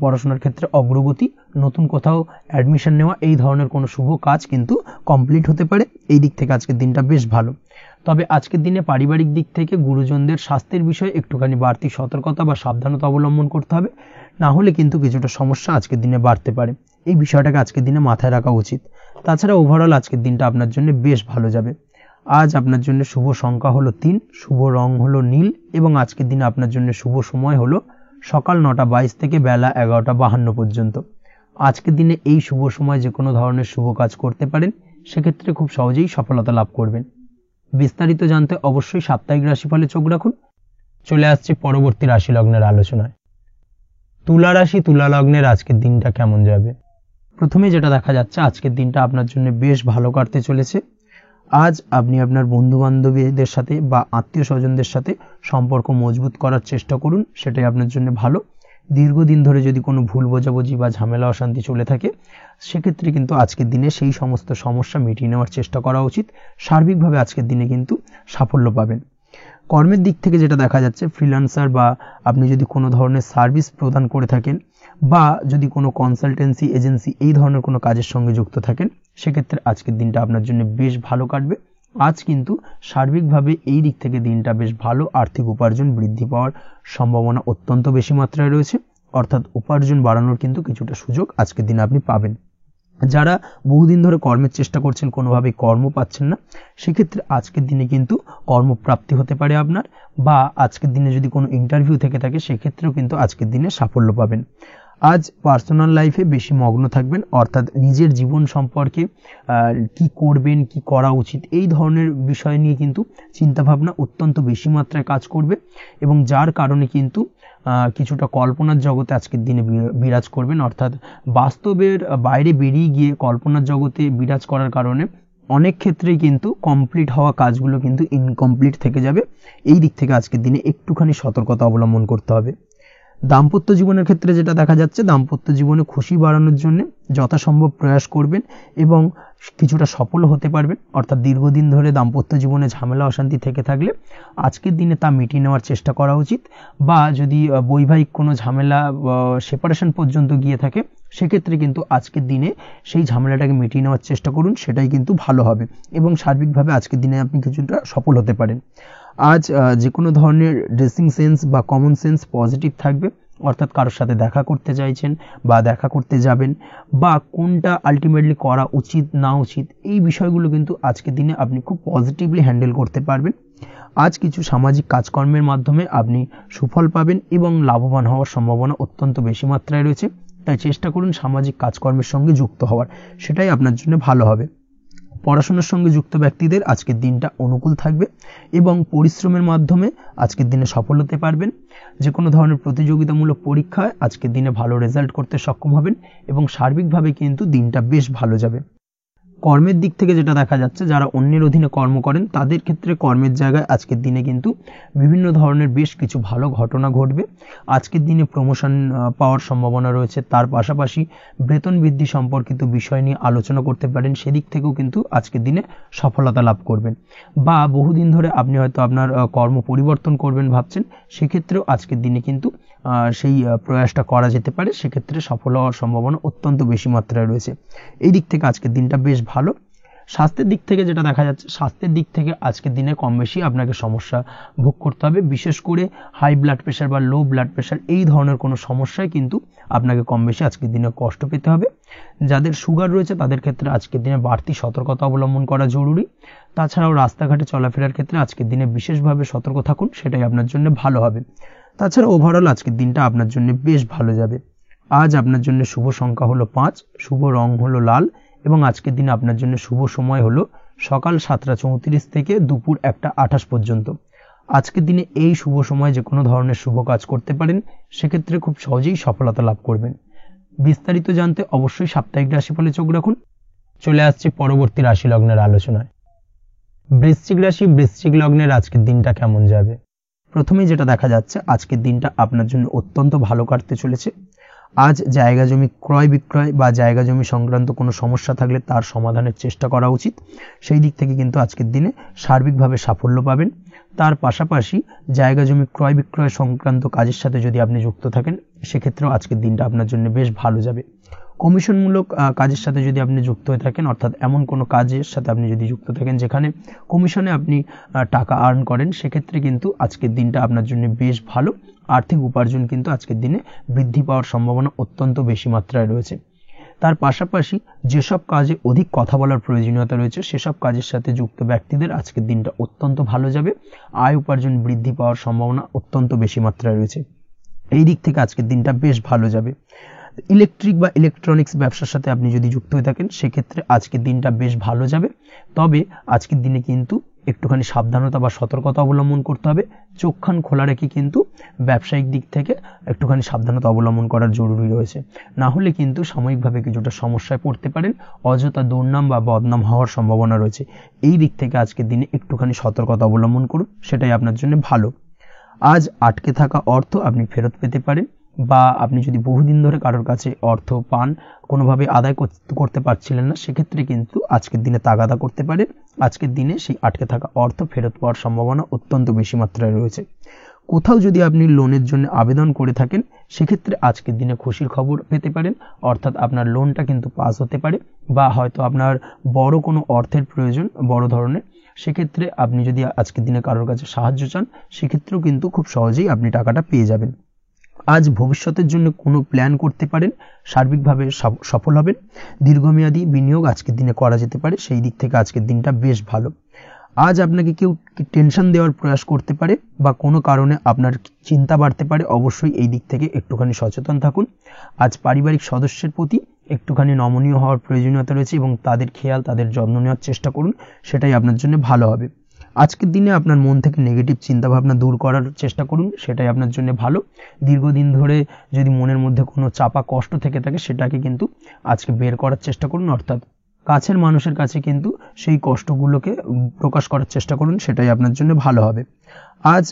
পড়াশোনার ক্ষেত্রে অগ্রগতি, নতুন কোথাও অ্যাডমিশন নেওয়া, এই ধরনের কোনো শুভ কাজ কিন্তু কমপ্লিট হতে পারে। এই দিক থেকে আজকের দিনটা বেশ ভালো। তবে আজকের দিনে পারিবারিক দিক থেকে গুরুজনদের স্বাস্থ্যের বিষয়ে একটুখানি বাড়তি সতর্কতা বা সাবধানতা অবলম্বন করতে হবে, না হলে কিন্তু কিছুটা সমস্যা আজকের দিনে বাড়তে পারে। এই বিষয়টাকে আজকের দিনে মাথায় রাখা উচিত। তাছাড়া ওভারঅল আজকের দিনটা আপনার জন্য বেশ ভালো যাবে। আজ আপনার জন্য শুভ সংখ্যা হলো 3, শুভ রং হলো নীল, এবং আজকের দিনে আপনার জন্য শুভ সময় হলো সকাল 9:22 থেকে বেলা 11:52 পর্যন্ত। আজকের দিনে এই শুভ সময় যে কোনো ধরনের শুভ কাজ করতে পারেন, সেক্ষেত্রে খুব সহজেই সফলতা লাভ করবেন। বিস্তারিত জানতে অবশ্যই সাপ্তাহিক রাশিফলে চোখ রাখুন। চলে আসছে পরবর্তী রাশি লগ্নের আলোচনায়। তুলা রাশি, তুলা লগ্নের আজকের দিনটা কেমন যাবে? প্রথমে যেটা দেখা যাচ্ছে, আজকের দিনটা আপনার জন্য বেশ ভালো কাটতে চলেছে। আজ আপনি আপনার বন্ধু বান্ধবীদের সাথে বা আত্মীয় স্বজনদের সাথে সম্পর্ক মজবুত করার চেষ্টা করুন, সেটাই আপনার জন্য ভালো। দীর্ঘদিন ধরে যদি কোনো ভুল বোঝাবুঝি বা ঝামেলা অশান্তি চলে থাকে, সেক্ষেত্রে কিন্তু আজকের দিনে সেই সমস্ত সমস্যা মিটিয়ে নেওয়ার চেষ্টা করা উচিত। সার্বিকভাবে আজকের দিনে কিন্তু সাফল্য পাবেন। কর্মের দিক থেকে যেটা দেখা যাচ্ছে, ফ্রিল্যান্সার বা আপনি যদি কোনো ধরনের সার্ভিস প্রদান করে থাকেন বা যদি কোনো কনসালটেন্সি এজেন্সি এই ধরনের কোনো কাজের সঙ্গে যুক্ত থাকেন, সেক্ষেত্রে আজকের দিনটা আপনার জন্য বেশ ভালো কাটবে। আজ কিন্তু সার্বিকভাবে এই দিক থেকে দিনটা বেশ ভালো। আর্থিক উপার্জন বৃদ্ধি পাওয়ার সম্ভাবনা অত্যন্ত বেশি মাত্রায় রয়েছে, অর্থাৎ উপার্জন বাড়ানোর কিন্তু কিছুটা সুযোগ আজকের দিনে আপনি পাবেন। যারা বহুদিন ধরে কর্মের চেষ্টা করছেন, কোনোভাবেই কর্ম পাচ্ছেন না, সেক্ষেত্রে আজকের দিনে কিন্তু কর্মপ্রাপ্তি হতে পারে আপনার, বা আজকের দিনে যদি কোনো ইন্টারভিউ থেকে থাকে সেক্ষেত্রেও কিন্তু আজকের দিনে সাফল্য পাবেন। আজ পার্সোনাল লাইফে বেশি মগ্ন থাকবেন, অর্থাৎ নিজের জীবন সম্পর্কে কি করবেন, কি করা উচিত, এই ধরনের বিষয় নিয়ে কিন্তু চিন্তাভাবনা অত্যন্ত বেশি মাত্রায় কাজ করবে, এবং যার কারণে কিন্তু কিছুটা কল্পনার জগতে আজকের দিনে বিরাজ করবেন, অর্থাৎ বাস্তবের বাইরে বেরিয়ে গিয়ে কল্পনার জগতে বিরাজ করার কারণে অনেক ক্ষেত্রেই কিন্তু কমপ্লিট হওয়া কাজগুলো কিন্তু ইনকমপ্লিট থেকে যাবে। এই দিক থেকে আজকের দিনে একটুখানি সতর্কতা অবলম্বন করতে হবে। দাম্পত্য জীবনের ক্ষেত্রে যেটা দেখা যাচ্ছে, দাম্পত্য জীবনে খুশি বাড়ানোর জন্য যথাসম্ভব প্রয়াস করবেন এবং কিছুটা সফল হতে পারবেন, অর্থাৎ দীর্ঘদিন ধরে দাম্পত্য জীবনে ঝামেলা অশান্তি থেকে থাকলে আজকের দিনে তা মিটিয়ে নেওয়ার চেষ্টা করা উচিত, বা যদি বৈবাহিক কোনো ঝামেলা সেপারেশন পর্যন্ত গিয়ে থাকে সেক্ষেত্রে কিন্তু আজকের দিনে সেই ঝামেলাটাকে মিটিয়ে নেওয়ার চেষ্টা করুন, সেটাই কিন্তু ভালো হবে এবং সার্বিকভাবে আজকের দিনে আপনি কিছুটা সফল হতে পারেন। আজ যে কোনো ধরনের ড্রেসিং সেন্স বা কমন সেন্স পজিটিভ থাকবে, অর্থাৎ কারোর সাথে দেখা করতে চাইছেন বা দেখা করতে যাবেন, বা কোনটা আলটিমেটলি করা উচিত না উচিত, এই বিষয়গুলো কিন্তু আজকের দিনে আপনি খুব পজিটিভলি হ্যান্ডেল করতে পারবেন। আজ কিছু সামাজিক কাজকর্মের মাধ্যমে আপনি সুফল পাবেন এবং লাভবান হওয়ার সম্ভাবনা অত্যন্ত বেশি মাত্রায় রয়েছে, তাই চেষ্টা করুন সামাজিক কাজকর্মের সঙ্গে যুক্ত হওয়ার, সেটাই আপনার জন্য ভালো হবে। পড়াশোনার সঙ্গে যুক্ত ব্যক্তিদের আজকের দিনটা অনুকূল থাকবে এবং পরিশ্রমের মাধ্যমে আজকের দিনে সফল হতে পারবেন। যে কোনো ধরনের প্রতিযোগিতামূলক পরীক্ষায় আজকের দিনে ভালো রেজাল্ট করতে সক্ষম হবেন এবং সার্বিকভাবে কিন্তু দিনটা বেশ ভালো যাবে। কর্মের দিক থেকে যেটা দেখা যাচ্ছে, যারা অন্যের অধীনে কর্ম করেন তাদের ক্ষেত্রে কর্মের জায়গায় আজকের দিনে কিন্তু বিভিন্ন ধরনের বেশ কিছু ভালো ঘটনা ঘটবে। আজকের দিনে প্রমোশন পাওয়ার সম্ভাবনা রয়েছে, তার পাশাপাশি বেতন বৃদ্ধি সম্পর্কিত বিষয় নিয়ে আলোচনা করতে পারেন, সেদিক থেকেও কিন্তু আজকের দিনে সফলতা লাভ করবেন। বা বহুদিন ধরে আপনি হয়তো আপনার কর্ম পরিবর্তন করবেন ভাবছেন, সেক্ষেত্রেও আজকের দিনে কিন্তু সেই প্রয়াসটা করা যেতে পারে, সেক্ষেত্রে সফল হওয়ার সম্ভাবনা অত্যন্ত বেশি মাত্রায় রয়েছে। এই দিক থেকে আজকের দিনটা বেশ ভালো। স্বাস্থ্যের দিক থেকে যেটা দেখা যাচ্ছে, স্বাস্থ্যের দিক থেকে আজকের দিনে কম বেশি আপনাকে সমস্যা ভোগ করতে হবে, বিশেষ করে হাই ব্লাড প্রেশার বা লো ব্লাড প্রেশার এই ধরনের কোনো সমস্যায় কিন্তু আপনাকে কম বেশি আজকের দিনে কষ্ট পেতে হবে। যাদের সুগার রয়েছে তাদের ক্ষেত্রে আজকের দিনে বাড়তি সতর্কতা অবলম্বন করা জরুরি। তাছাড়াও রাস্তাঘাটে চলাফেরার ক্ষেত্রে আজকের দিনে বিশেষভাবে সতর্ক থাকুন, সেটাই আপনার জন্য ভালো হবে। তাছাড়া ওভারঅল আজকের দিনটা আপনার জন্য বেশ ভালো যাবে। আজ আপনার জন্য শুভ সংখ্যা হলো 5, শুভ রং হলো লাল, এবং আজকের দিনে আপনার জন্য শুভ সময় হলো সকাল 7:34 থেকে দুপুর 1:28 পর্যন্ত। আজকের দিনে এই শুভ সময় যে কোনো ধরনের শুভ কাজ করতে পারেন, সেক্ষেত্রে খুব সহজেই সফলতা লাভ করবেন। বিস্তারিত জানতে অবশ্যই সাপ্তাহিক রাশিফলে চোখ রাখুন। চলে আসছে পরবর্তী রাশি লগ্নের আলোচনায়। বৃশ্চিক রাশি, বৃশ্চিক লগ্নের আজকের দিনটা কেমন যাবে? প্রথমেই যেটা দেখা যাচ্ছে, আজকের দিনটা আপনার জন্য অত্যন্ত ভালো কাটতে চলেছে। আজ জায়গা জমি ক্রয় বিক্রয় বা জায়গা জমি সংক্রান্ত কোনো সমস্যা থাকলে তার সমাধানের চেষ্টা করা উচিত, সেই দিক থেকে কিন্তু আজকের দিনে সার্বিকভাবে সাফল্য পাবেন। তার পাশাপাশি জায়গা জমি ক্রয় বিক্রয় সংক্রান্ত কাজের সাথে যদি আপনি যুক্ত থাকেন, সেক্ষেত্রেও আজকের দিনটা আপনার জন্য বেশ ভালো যাবে। কমিশনমূলক কাজের সাথে যদি আপনি যুক্ত হয়ে থাকেন, অর্থাৎ এমন কোনো কাজের সাথে আপনি যদি যুক্ত থাকেন যেখানে কমিশনে আপনি টাকা আর্ন করেন, সেক্ষেত্রে কিন্তু আজকের দিনটা আপনার জন্য বেশ ভালো। আর্থিক উপার্জন কিন্তু আজকের দিনে বৃদ্ধি পাওয়ার সম্ভাবনা অত্যন্ত বেশি মাত্রায় রয়েছে। তার পাশাপাশি যেসব কাজে অধিক কথা বলার প্রয়োজনীয়তা রয়েছে, সেসব কাজের সাথে যুক্ত ব্যক্তিদের আজকের দিনটা অত্যন্ত ভালো যাবে। আয় উপার্জন বৃদ্ধি পাওয়ার সম্ভাবনা অত্যন্ত বেশি মাত্রায় রয়েছে। এই দিক থেকে আজকের দিনটা বেশ ভালো যাবে। ইলেকট্রিক বা ইলেকট্রনিক্স ব্যবসার সাথে আপনি যদি যুক্ত হয়ে থাকেন, সেক্ষেত্রে আজকের দিনটা বেশ ভালো যাবে। তবে আজকের দিনে কিন্তু একটুখানি সাবধানতা বা সতর্কতা অবলম্বন করতে হবে। চোখ কান খোলা রেখে কিন্তু ব্যবসায়িক দিক থেকে একটুখানি সাবধানতা অবলম্বন করার জরুরি রয়েছে, না হলে কিন্তু সাময়িকভাবে কিছুটা সমস্যায় পড়তে পারেন, অযথা দুর্নাম বা বদনাম হওয়ার সম্ভাবনা রয়েছে। এই দিক থেকে আজকের দিনে একটুখানি সতর্কতা অবলম্বন করুন, সেটাই আপনার জন্য ভালো। আজ আটকে থাকা অর্থ আপনি ফেরত পেতে পারেন, বা আপনি যদি বহুদিন ধরে কারোর কাছে অর্থ পান, কোনোভাবে আদায় করতে পারছিলেন না, সেক্ষেত্রে কিন্তু আজকের দিনে তাগাদা করতে পারেন। আজকের দিনে সেই আটকে থাকা অর্থ ফেরত পাওয়ার সম্ভাবনা অত্যন্ত বেশি মাত্রায় রয়েছে। কোথাও যদি আপনি লোনের জন্য আবেদন করে থাকেন, সেক্ষেত্রে আজকের দিনে খুশির খবর পেতে পারেন, অর্থাৎ আপনার লোনটা কিন্তু পাস হতে পারে, বা হয়তো আপনার বড় কোনো অর্থের প্রয়োজন বড় ধরনের, সেক্ষেত্রে আপনি যদি আজকের দিনে কারোর কাছে সাহায্য চান, সেক্ষেত্রেও কিন্তু খুব সহজেই আপনি টাকাটা পেয়ে যাবেন। আজ ভবিষ্যতের জন্য কোনো প্ল্যান করতে পারেন, সার্বিকভাবে সফল হবেন। দীর্ঘমেয়াদী বিনিয়োগ আজকের দিনে করা যেতে পারে, সেই দিক থেকে আজকের দিনটা বেশ ভালো। আজ আপনাকে কেউ টেনশন দেওয়ার প্রয়াস করতে পারে বা কোনো কারণে আপনার চিন্তা বাড়তে পারে, অবশ্যই এই দিক থেকে একটুখানি সচেতন থাকুন। আজ পারিবারিক সদস্যের প্রতি একটুখানি নমনীয় হওয়ার প্রয়োজনীয়তা রয়েছে এবং তাদের খেয়াল, তাদের যত্ন নেওয়ার চেষ্টা করুন, সেটাই আপনার জন্য ভালো হবে। আজকের দিনে আপনার মন থেকে নেগেটিভ চিন্তাভাবনা দূর করার চেষ্টা করুন, সেটাই আপনার জন্য ভালো। দীর্ঘদিন ধরে যদি মনের মধ্যে কোনো চাপা কষ্ট থেকে থাকে, সেটাকে কিন্তু আজকে বের করার চেষ্টা করুন, অর্থাৎ কাছের মানুষের কাছে কিন্তু সেই কষ্টগুলোকে প্রকাশ করার চেষ্টা করুন, সেটাই আপনার জন্য ভালো হবে। আজ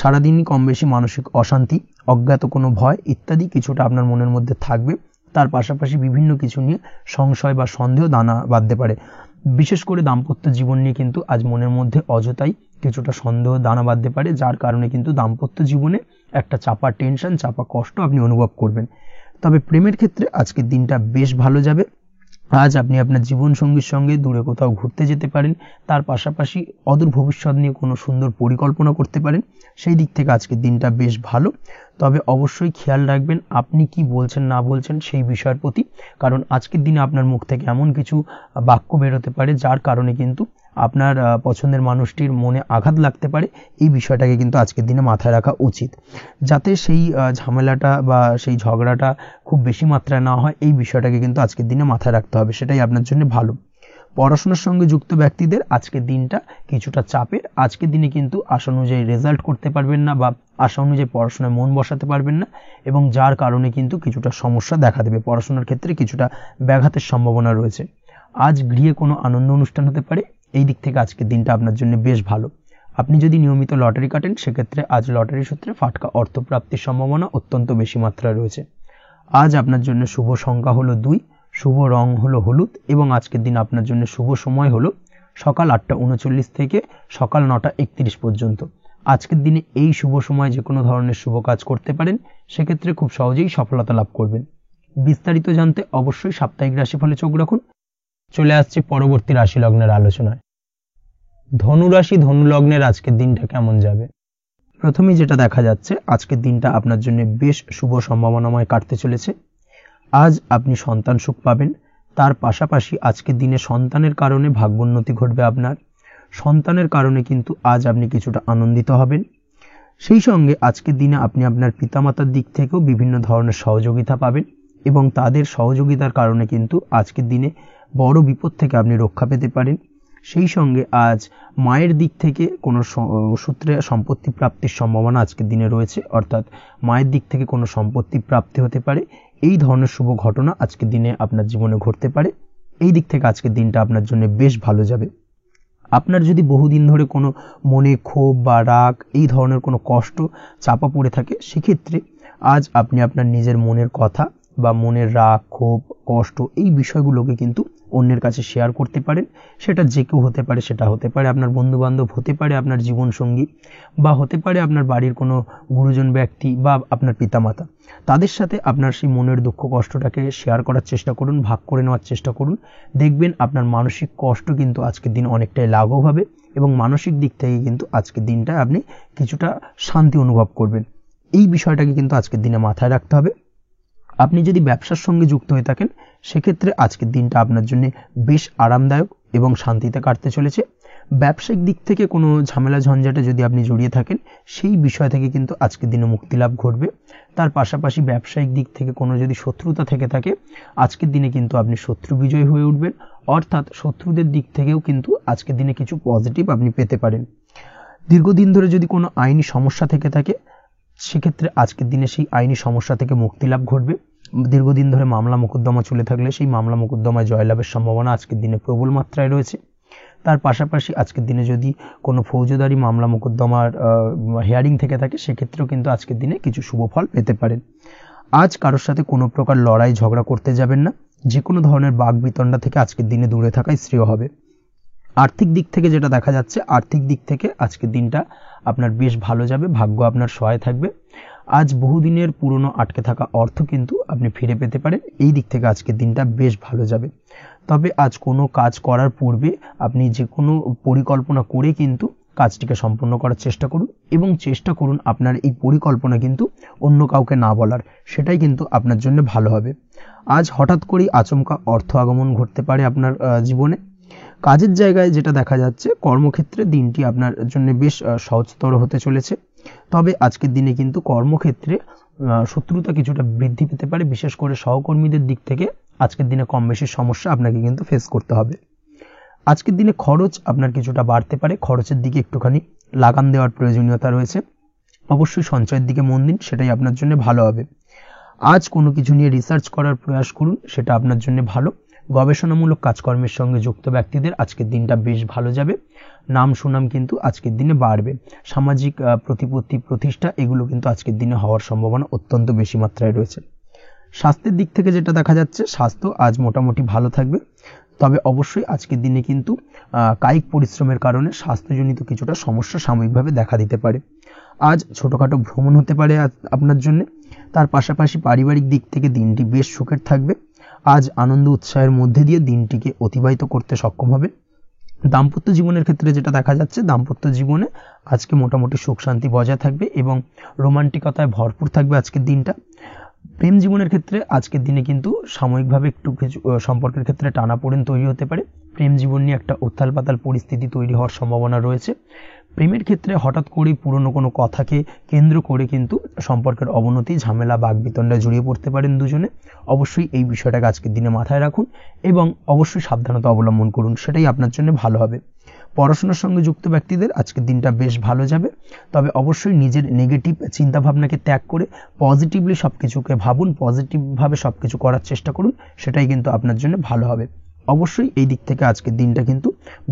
সারাদিনই কম বেশি মানসিক অশান্তি, অজ্ঞাত কোনো ভয় ইত্যাদি কিছুটা আপনার মনের মধ্যে থাকবে। তার পাশাপাশি বিভিন্ন কিছু নিয়ে সংশয় বা সন্দেহ দানা বাঁধতে পারে। বিশেষ করে দাম্পত্য জীবন নিয়ে কিন্তু আজ মনের মধ্যে অযথাই কিছুটা সন্দেহ দানা বাঁধতে পারে, যার কারণে কিন্তু দাম্পত্য জীবনে একটা চাপা টেনশন, চাপা কষ্ট আপনি অনুভব করবেন। তবে প্রেমের ক্ষেত্রে আজকের দিনটা বেশ ভালো যাবে। আজ আপনি আপনার জীবনসঙ্গীর সঙ্গে দূরে কোথাও ঘুরতে যেতে পারেন, তার পাশাপাশি অদূর ভবিষ্যৎ নিয়ে কোনো সুন্দর পরিকল্পনা করতে পারেন, সেই দিক থেকে আজকের দিনটা বেশ ভালো। তবে অবশ্যই খেয়াল রাখবেন আপনি কি বলছেন না বলছেন সেই বিষয়ের প্রতি, কারণ আজকের দিনে আপনার মুখ থেকে এমন কিছু বাক্য বেরোতে পারে যার কারণে কিন্তু আপনার পছন্দের মানুষটির মনে আঘাত লাগতে পারে। এই বিষয়টাকে কিন্তু আজকের দিনে মাথায় রাখা উচিত, যাতে সেই ঝামেলাটা বা সেই ঝগড়াটা খুব বেশি মাত্রায় না হয়। এই বিষয়টাকে কিন্তু আজকের দিনে মাথায় রাখতে হবে, সেটাই আপনার জন্য ভালো। পড়াশোনার সঙ্গে যুক্ত ব্যক্তিদের আজকের দিনটা কিছুটা চাপের। আজকের দিনে কিন্তু আশা অনুযায়ী রেজাল্ট করতে পারবেন না বা আশা অনুযায়ী পড়াশোনায় মন বসাতে পারবেন না, এবং যার কারণে কিন্তু কিছুটা সমস্যা দেখা দেবে। পড়াশোনার ক্ষেত্রে কিছুটা ব্যাঘাতের সম্ভাবনা রয়েছে। আজ গৃহে কোনো আনন্দ অনুষ্ঠান হতে পারে, এই দিক থেকে আজকের দিনটা আপনার জন্য বেশ ভালো। আপনি যদি নিয়মিত লটারি কাটেন, সেক্ষেত্রে আজ লটারি সূত্রে ফাটকা অর্থপ্রাপ্তির সম্ভাবনা অত্যন্ত বেশি মাত্রায় রয়েছে। আজ আপনার জন্য শুভ সংখ্যা হলো 2, শুভ রং হলো হলুদ, এবং আজকের দিন আপনার জন্য শুভ সময় হলো সকাল 8:39 থেকে সকাল 9:31 পর্যন্ত। আজকের দিনে এই শুভ সময় যে কোনো ধরনের শুভ কাজ করতে পারেন, সেক্ষেত্রে খুব সহজেই সফলতা লাভ করবেন। বিস্তারিত জানতে অবশ্যই সাপ্তাহিক রাশিফলে চোখ রাখুন। চলে আসছে পরবর্তী রাশি লগ্নের আলোচনায়। ধনুরাশি, ধনুলগ্নের আজকের দিনটা কেমন যাবে? প্রথমেই যেটা দেখা যাচ্ছে, আজকের দিনটা আপনার জন্য বেশ শুভ সম্ভাবনাময় কাটতে চলেছে। আজ আপনি সন্তান সুখ পাবেন, তার পাশাপাশি আজকের দিনে সন্তানের কারণে ভাগ্যোন্নতি ঘটবে আপনার। সন্তানের কারণে কিন্তু আজ আপনি কিছুটা আনন্দিত হবেন। সেই সঙ্গে আজকের দিনে আপনি আপনার পিতামাতার দিক থেকেও বিভিন্ন ধরনের সহযোগিতা পাবেন, এবং তাদের সহযোগিতার কারণে কিন্তু আজকের দিনে বড় বিপদ থেকে আপনি রক্ষা পেতে পারেন। সেই সঙ্গে আজ মায়ের দিক থেকে কোনো সূত্রে সম্পত্তি প্রাপ্তির সম্ভাবনা আজকের দিনে রয়েছে, অর্থাৎ মায়ের দিক থেকে কোনো সম্পত্তি প্রাপ্তি হতে পারে। এই ধরনের শুভ ঘটনা আজকের দিনে আপনার জীবনে ঘটতে পারে। এই দিক থেকে আজকের দিনটা আপনার জন্য বেশ ভালো যাবে। আপনার যদি বহুদিন ধরে কোনো মনে ক্ষোভ বা রাগ, এই ধরনের কোনো কষ্ট চাপা পড়ে থাকে, সেক্ষেত্রে আজ আপনি আপনার নিজের মনের কথা বা মনের রাগ, ক্ষোভ, কষ্ট, এই বিষয়গুলোকে কিন্তু অন্যের কাছে শেয়ার করতে পারেন। সেটা যে কেউ হতে পারে, সেটা হতে পারে আপনার বন্ধুবান্ধব, হতে পারে আপনার জীবনসঙ্গী, বা হতে পারে আপনার বাড়ির কোনো গুরুজন ব্যক্তি বা আপনার পিতামাতা। তাদের সাথে আপনার সেই মনের দুঃখ কষ্টটাকে শেয়ার করার চেষ্টা করুন, ভাগ করে নেওয়ার চেষ্টা করুন। দেখবেন আপনার মানসিক কষ্ট কিন্তু আজকের দিন অনেকটাই লাঘব হবে, এবং মানসিক দিক থেকে কিন্তু আজকের দিনটায় আপনি কিছুটা শান্তি অনুভব করবেন। এই বিষয়টাকে কিন্তু আজকের দিনে মাথায় রাখতে হবে। আপনি যদি ব্যবসার সঙ্গে যুক্ত হয়ে থাকেন, সেক্ষেত্রে আজকের দিনটা আপনার জন্য বেশ আরামদায়ক এবং শান্তিতে কাটতে চলেছে। ব্যবসায়িক দিক থেকে কোনো ঝামেলা ঝঞ্ঝাটে যদি আপনি জড়িয়ে থাকেন, সেই বিষয় থেকে কিন্তু আজকের দিনে মুক্তি লাভ ঘটবে। তার পাশাপাশি ব্যবসায়িক দিক থেকে কোনো যদি শত্রুতা থেকে থাকে, আজকের দিনে কিন্তু আপনি শত্রু বিজয় হয়ে উঠবেন, অর্থাৎ শত্রুদের দিক থেকেও কিন্তু আজকের দিনে কিছু পজিটিভ আপনি পেতে পারেন। দীর্ঘদিন ধরে যদি কোনো আইনি সমস্যা থেকে থাকে, সেক্ষেত্রে আজকের দিনে সেই আইনি সমস্যা থেকে মুক্তি লাভ ঘটবে। দীর্ঘদিন ধরে মামলা মোকদ্দমা চলে থাকলে সেই মামলা মোকদ্দমায় জয়লাভের সম্ভাবনা আজকের দিনে প্রবল মাত্রায় রয়েছে। তার পাশাপাশি আজকের দিনে যদি কোনো ফৌজদারি মামলা মোকদ্দমার হিয়ারিং থেকে থাকে, সেক্ষেত্রেও কিন্তু আজকের দিনে কিছু শুভ ফল পেতে পারেন। আজ কারোর সাথে কোনো প্রকার লড়াই ঝগড়া করতে যাবেন না। যে কোনো ধরনের বাক বিতণ্ডা থেকে আজকের দিনে দূরে থাকাই শ্রেয় হবে। আর্থিক দিক থেকে যেটা দেখা যাচ্ছে, আর্থিক দিক থেকে আজকের দিনটা আপনার বেশ ভালো যাবে, ভাগ্য আপনার সহায় থাকবে। আজ বহুদিনের পুরনো আটকে থাকা অর্থ কিন্তু আপনি ফিরে পেতে পারেন। এই দিক থেকে আজকের দিনটা বেশ ভালো যাবে। তবে আজ কোনো কাজ করার পূর্বে আপনি যে কোনো পরিকল্পনা করে কিন্তু কাজটিকে সম্পূর্ণ করার চেষ্টা করুন এবং চেষ্টা করুন আপনার এই পরিকল্পনা কিন্তু অন্য কাউকে না বলার, সেটাই কিন্তু আপনার জন্য ভালো হবে। আজ হঠাৎ করেই আচমকা অর্থ আগমন ঘটতে পারে আপনার জীবনে। কাজের জায়গায় যেটা দেখা যাচ্ছে, কর্মক্ষেত্রে দিনটি আপনার জন্য বেশ সহজতর হতে চলেছে। তবে আজকের দিনে কিন্তু কর্মক্ষেত্রে শত্রুতা কিছুটা বৃদ্ধি পেতে পারে, বিশেষ করে সহকর্মীদের দিক থেকে আজকের দিনে কম বেশি সমস্যা আপনাকে কিন্তু ফেস করতে হবে। আজকের দিনে খরচ আপনার কিছুটা বাড়তে পারে, খরচের দিকে একটুখানি লাগাম দেওয়ার প্রয়োজনীয়তা রয়েছে। অবশ্যই সঞ্চয়ের দিকে মন দিন, সেটাই আপনার জন্য ভালো হবে। আজ কোনো কিছু নিয়ে রিসার্চ করার প্রয়াস করুন, সেটা আপনার জন্য ভালো। গবেষণামূলক কাজকর্মের সঙ্গে যুক্ত ব্যক্তিদের আজকের দিনটা বেশ ভালো যাবে। নাম সুনাম কিন্তু আজকের দিনে বাড়বে। সামাজিক প্রতিপত্তি প্রতিষ্ঠা এগুলো কিন্তু আজকের দিনে হওয়ার সম্ভাবনা অত্যন্ত বেশি মাত্রায় রয়েছে। স্বাস্থ্যের দিক থেকে যেটা দেখা যাচ্ছে, স্বাস্থ্য আজ মোটামুটি ভালো থাকবে। তবে অবশ্যই আজকের দিনে কিন্তু কায়িক পরিশ্রমের কারণে স্বাস্থ্যজনিত কিছুটা সমস্যা সাময়িকভাবে দেখা দিতে পারে। আজ ছোটোখাটো ভ্রমণ হতে পারে আপনার জন্য। তার পাশাপাশি পারিবারিক দিক থেকে দিনটি বেশ সুখের থাকবে। আজ আনন্দ উৎসাহের মধ্যে দিয়ে দিনটিকে অতিবাহিত করতে সক্ষম হবে। দাম্পত্য জীবনের ক্ষেত্রে যেটা দেখা যাচ্ছে, দাম্পত্য জীবনে আজকে মোটামুটি সুখ শান্তি বজায় থাকবে এবং রোমান্টিকতায় ভরপুর থাকবে আজকের দিনটা। প্রেম জীবনের ক্ষেত্রে আজকের দিনে কিন্তু সাময়িকভাবে একটু কিছু সম্পর্কের ক্ষেত্রে টানাপোড়েন তৈরি হতে পারে। প্রেম জীবন নিয়ে একটা উত্থাল পাতাল পরিস্থিতি তৈরি হওয়ার সম্ভাবনা রয়েছে। প্রেমের ক্ষেত্রে হঠাৎ করেই পুরনো কোনো কথাকে কেন্দ্র করে কিন্তু সম্পর্কের অবনতি, ঝামেলা, বাগবিতণ্ডায় জড়িয়ে পড়তে পারেন দুজনে। অবশ্যই এই বিষয়টাকে আজকের দিনে মাথায় রাখুন এবং অবশ্যই সাবধানতা অবলম্বন করুন, সেটাই আপনার জন্য ভালো হবে। পড়াশোনার সঙ্গে যুক্ত ব্যক্তিদের আজকের দিনটা বেশ ভালো যাবে। তবে অবশ্যই নিজের নেগেটিভ চিন্তাভাবনাকে ত্যাগ করে পজিটিভলি সব কিছুকে ভাবুন, পজিটিভভাবে সব কিছু করার চেষ্টা করুন, সেটাই কিন্তু আপনার জন্য ভালো হবে। অবশ্যই এই দিক থেকে আজকের দিনটা কিন্তু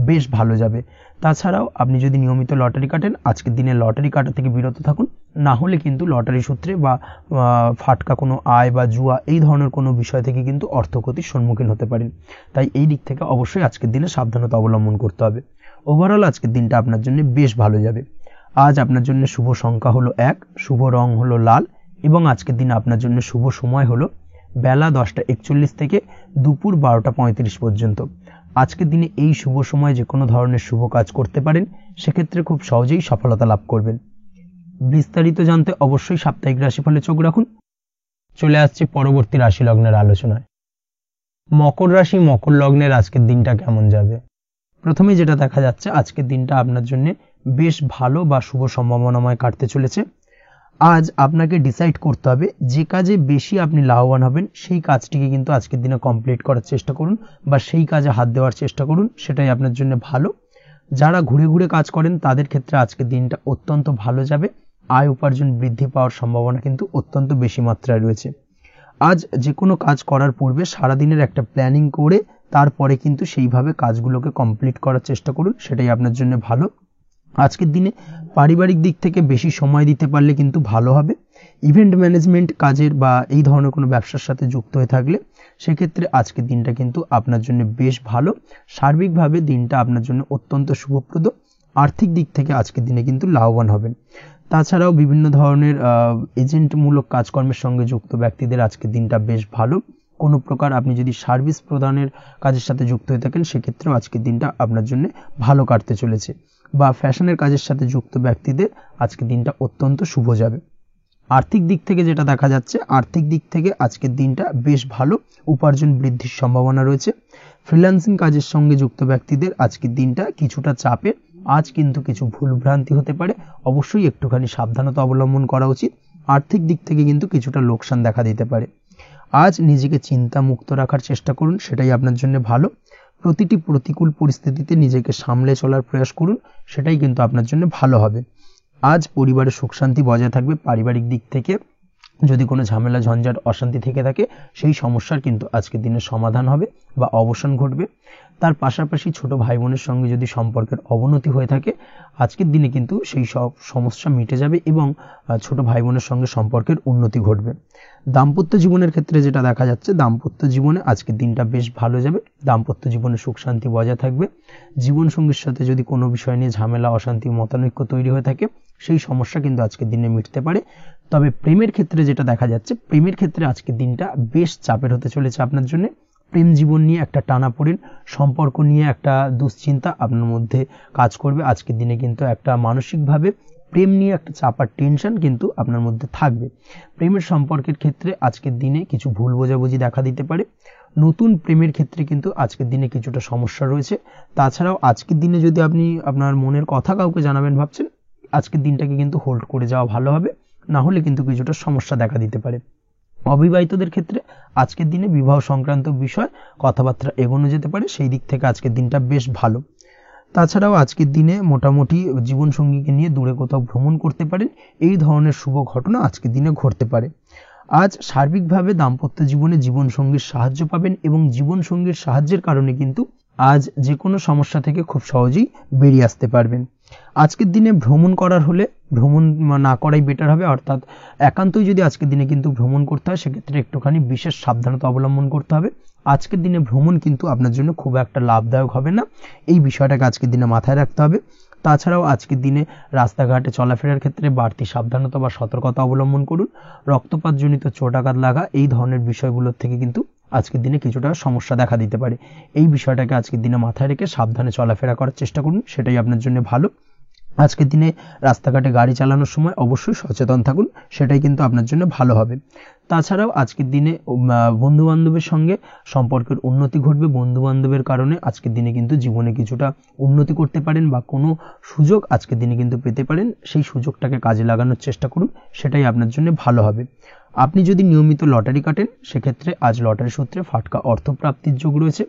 বেশ ভালো যাবে। তাছাড়াও আপনি যদি নিয়মিত লটারি কাটেন, আজকের দিনে লটারি কাটা থেকে বিরত থাকুন। না হলে কিন্তু লটারি সূত্রে বা ফাটকা কোনো আয় বা জুয়া এই ধরনের কোনো বিষয় থেকে কিন্তু অর্থক্ষতির সম্মুখীন হতে পারেন। তাই এই দিক থেকে অবশ্যই আজকের দিনে সাবধানতা অবলম্বন করতে হবে। ওভারঅল আজকের দিনটা আপনার জন্য বেশ ভালো যাবে। আজ আপনার জন্য শুভ সংখ্যা হলো 1, শুভ রং হলো লাল এবং আজকের দিনে আপনার জন্য শুভ সময় হলো বেলা 10:41 থেকে দুপুর 12:35 পর্যন্ত। আজকের দিনে এই শুভ সময় যে কোনো ধরনের শুভ কাজ করতে পারেন, সেক্ষেত্রে খুব সহজেই সফলতা লাভ করবেন। বিস্তারিত জানতে অবশ্যই সাপ্তাহিক রাশিফলে চোখ রাখুন। চলে আসছে পরবর্তী রাশি লগ্নের আলোচনায়। মকর রাশি, মকর লগ্নের আজকের দিনটা কেমন যাবে? প্রথমে যেটা দেখা যাচ্ছে, আজকের দিনটা আপনার জন্য বেশ ভালো বা শুভ সম্ভাবনাময় কাটতে চলেছে। আজ আপনাকে ডিসাইড করতে হবে যে কাজে বেশি আপনি লাভবান হবেন, সেই কাজটিকে কিন্তু আজকের দিনে কমপ্লিট করার চেষ্টা করুন বা সেই কাজে হাত দেওয়ার চেষ্টা করুন, সেটাই আপনার জন্য ভালো। যারা ঘুরে ঘুরে কাজ করেন তাদের ক্ষেত্রে আজকের দিনটা অত্যন্ত ভালো যাবে। আয় উপার্জন বৃদ্ধি পাওয়ার সম্ভাবনা কিন্তু অত্যন্ত বেশি মাত্রায় রয়েছে। আজ যে কোনো কাজ করার পূর্বে সারাদিনের একটা প্ল্যানিং করে তারপরে কিন্তু সেইভাবে কাজগুলোকে কমপ্লিট করার চেষ্টা করুন, সেটাই আপনার জন্য ভালো। আজকের দিনে পারিবারিক দিক থেকে বেশি সময় দিতে পারলে কিন্তু ভালো হবে। ইভেন্ট ম্যানেজমেন্ট কাজের বা এই ধরনের কোনো ব্যবসার সাথে যুক্ত হয়ে থাকলে সেক্ষেত্রে আজকের দিনটা কিন্তু আপনার জন্য বেশ ভালো। সার্বিকভাবে দিনটা আপনার জন্য অত্যন্ত শুভপ্রদ। আর্থিক দিক থেকে আজকের দিনে কিন্তু লাভবান হবেন। তাছাড়াও বিভিন্ন ধরনের এজেন্টমূলক কাজকর্মের সঙ্গে যুক্ত ব্যক্তিদের আজকের দিনটা বেশ ভালো। কোনো প্রকার আপনি যদি সার্ভিস প্রদানের কাজের সাথে যুক্ত হয়ে থাকেন, সেক্ষেত্রেও আজকের দিনটা আপনার জন্য ভালো কাটতে চলেছে। বা ফ্যাশনের কাজের সাথে যুক্ত ব্যক্তিদের আজকের দিনটা অত্যন্ত শুভ যাবে। আর্থিক দিক থেকে যেটা দেখা যাচ্ছে, আর্থিক দিক থেকে আজকের দিনটা বেশ ভালো, উপার্জন বৃদ্ধির সম্ভাবনা রয়েছে। ফ্রিল্যান্সিং কাজের সঙ্গে যুক্ত ব্যক্তিদের আজকের দিনটা কিছুটা চাপের। আজ কিন্তু কিছু ভুলভ্রান্তি হতে পারে, অবশ্যই একটুখানি সাবধানতা অবলম্বন করা উচিত। আর্থিক দিক থেকে কিন্তু কিছুটা লোকসান দেখা দিতে পারে। আজ নিজেকে চিন্তা মুক্ত রাখার চেষ্টা করুন, সেটাই আপনার জন্য ভালো। প্রতিটি প্রতিকূল পরিস্থিতিতে নিজেকে সামলে চলার প্রয়াস করুন, সেটাই কিন্তু আপনার জন্য ভালো হবে। আজ পরিবারের সুখ শান্তি বজায় থাকবে। পারিবারিক দিক থেকে যদি কোনো ঝামেলা ঝঞ্ঝাট অশান্তি থেকে থাকে, সেই সমস্যার কিন্তু আজকের দিনে সমাধান হবে বা অবসান ঘটবে। তার পাশাপাশি ছোট ভাই বোনের সঙ্গে যদি সম্পর্কের অবনতি হয়ে থাকে, আজকের দিনে কিন্তু সেই সব সমস্যা মিটে যাবে এবং ছোট ভাই বোনের সঙ্গে সম্পর্কের উন্নতি ঘটবে। দাম্পত্য জীবনের ক্ষেত্রে যেটা দেখা যাচ্ছে, দাম্পত্য জীবনে আজকের দিনটা বেশ ভালো যাবে। দাম্পত্য জীবনে সুখ শান্তি বজায় থাকবে। জীবনসঙ্গীর সাথে যদি কোনো বিষয় নিয়ে ঝামেলা অশান্তি মতানৈক্য তৈরি হয়ে থাকে, সেই সমস্যা কিন্তু আজকের দিনে মিটতে পারে। তবে প্রেমের ক্ষেত্রে যেটা দেখা যাচ্ছে, প্রেমের ক্ষেত্রে আজকের দিনটা বেশ চাপের হতে চলেছে আপনার জন্য। প্রেম জীবন নিয়ে একটা টানাপোড়েন, সম্পর্ক নিয়ে একটা দুশ্চিন্তা আপনার মধ্যে কাজ করবে। আজকের দিনে কিন্তু একটা মানসিকভাবে প্রেম নিয়ে একটা চাপার টেনশন কিন্তু আপনার মধ্যে থাকবে। প্রেমের সম্পর্কের ক্ষেত্রে আজকের দিনে কিছু ভুল বোঝাবুঝি দেখা দিতে পারে। নতুন প্রেমের ক্ষেত্রে কিন্তু আজকের দিনে কিছুটা সমস্যা রয়েছে। তাছাড়াও আজকের দিনে যদি আপনি আপনার মনের কথা কাউকে জানাবেন ভাবছেন, আজকের দিনটাকে কিন্তু হোল্ড করে যাওয়া ভালো হবে, না হলে কিন্তু কিছুটা সমস্যা দেখা দিতে পারে। অবিবাহিতদের ক্ষেত্রে আজকের দিনে বিবাহ সংক্রান্ত বিষয় কথাবার্তা এগোনো যেতে পারে, সেই দিক থেকে আজকের দিনটা বেশ ভালো। তাছাড়াও আজকের দিনে মোটামুটি জীবনসঙ্গীকে নিয়ে দূরে কোথাও ভ্রমণ করতে পারেন, এই ধরনের শুভ ঘটনা আজকের দিনে ঘটতে পারে। আজ সার্বিকভাবে দাম্পত্য জীবনে জীবনসঙ্গীর সাহায্য পাবেন এবং জীবনসঙ্গীর সাহায্যের কারণে কিন্তু আজ যে কোনো সমস্যা থেকে খুব সহজেই বেরিয়ে আসতে পারবেন। আজকের দিনে ভ্রমণ করার হলে ভ্রমণ না করাই বেটার হবে, অর্থাৎ একান্তই যদি আজকের দিনে কিন্তু ভ্রমণ করতে হয় সেক্ষেত্রে একটুখানি বিশেষ সাবধানতা অবলম্বন করতে হবে। আজকের দিনে ভ্রমণ কিন্তু আপনার জন্য খুব একটা লাভদায়ক হবে না, এই বিষয়টাকে আজকের দিনে মাথায় রাখতে হবে। তাছাড়াও আজকের দিনে রাস্তাঘাটে চলাফেরার ক্ষেত্রে বাড়তি সাবধানতা বা সতর্কতা অবলম্বন করুন। রক্তপাতজনিত চোটাঘাত লাগা এই ধরনের বিষয়গুলোর থেকে কিন্তু আজকের দিনে কিছুটা সমস্যা দেখা দিতে পারে। এই বিষয়টাকে আজকের দিনে মাথায় রেখে সাবধানে চলাফেরা করার চেষ্টা করুন, সেটাই আপনার জন্য ভালো। আজকের দিনে রাস্তাঘাটে গাড়ি চালানোর সময় অবশ্যই সচেতন থাকুন, সেটাই কিন্তু আপনার জন্য ভালো হবে। তাছাড়াও আজকের দিনে বন্ধু বান্ধবের সঙ্গে সম্পর্কের উন্নতি ঘটবে। বন্ধু বান্ধবের কারণে আজকের দিনে কিন্তু জীবনে কিছুটা উন্নতি করতে পারেন বা কোনো সুযোগ আজকের দিনে কিন্তু পেতে পারেন, সেই সুযোগটাকে কাজে লাগানোর চেষ্টা করুন, সেটাই আপনার জন্য ভালো হবে। আপনি যদি নিয়মিত লটারি কাটেন সেক্ষেত্রে আজ লটারি সূত্রে ফাটকা অর্থপ্রাপ্তির যোগ রয়েছে।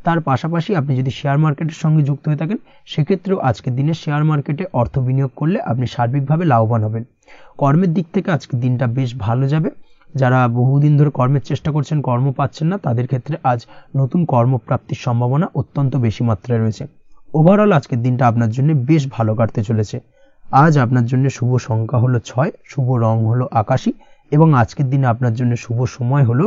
তার পাশাপাশি আপনি যদি শেয়ার মার্কেটের সঙ্গে যুক্ত হয়ে থাকেন সেক্ষেত্রেও আজকের দিনে শেয়ার মার্কেটে অর্থ বিনিয়োগ করলে আপনি সার্বিকভাবে লাভবান হবেন। কর্মের দিক থেকে আজকের দিনটা বেশ ভালো যাবে। যারা বহুদিন ধরে কর্মের চেষ্টা করছেন, কর্ম পাচ্ছেন না, তাদের ক্ষেত্রে আজ নতুন কর্মপ্রাপ্তির সম্ভাবনা অত্যন্ত বেশি মাত্রায় রয়েছে। ওভারঅল আজকের দিনটা আপনার জন্য বেশ ভালো কাটতে চলেছে। আজ আপনার জন্য শুভ সংখ্যা হলো 6, শুভ রং হলো আকাশী এবং আজকের দিনে আপনার জন্য শুভ সময় হলো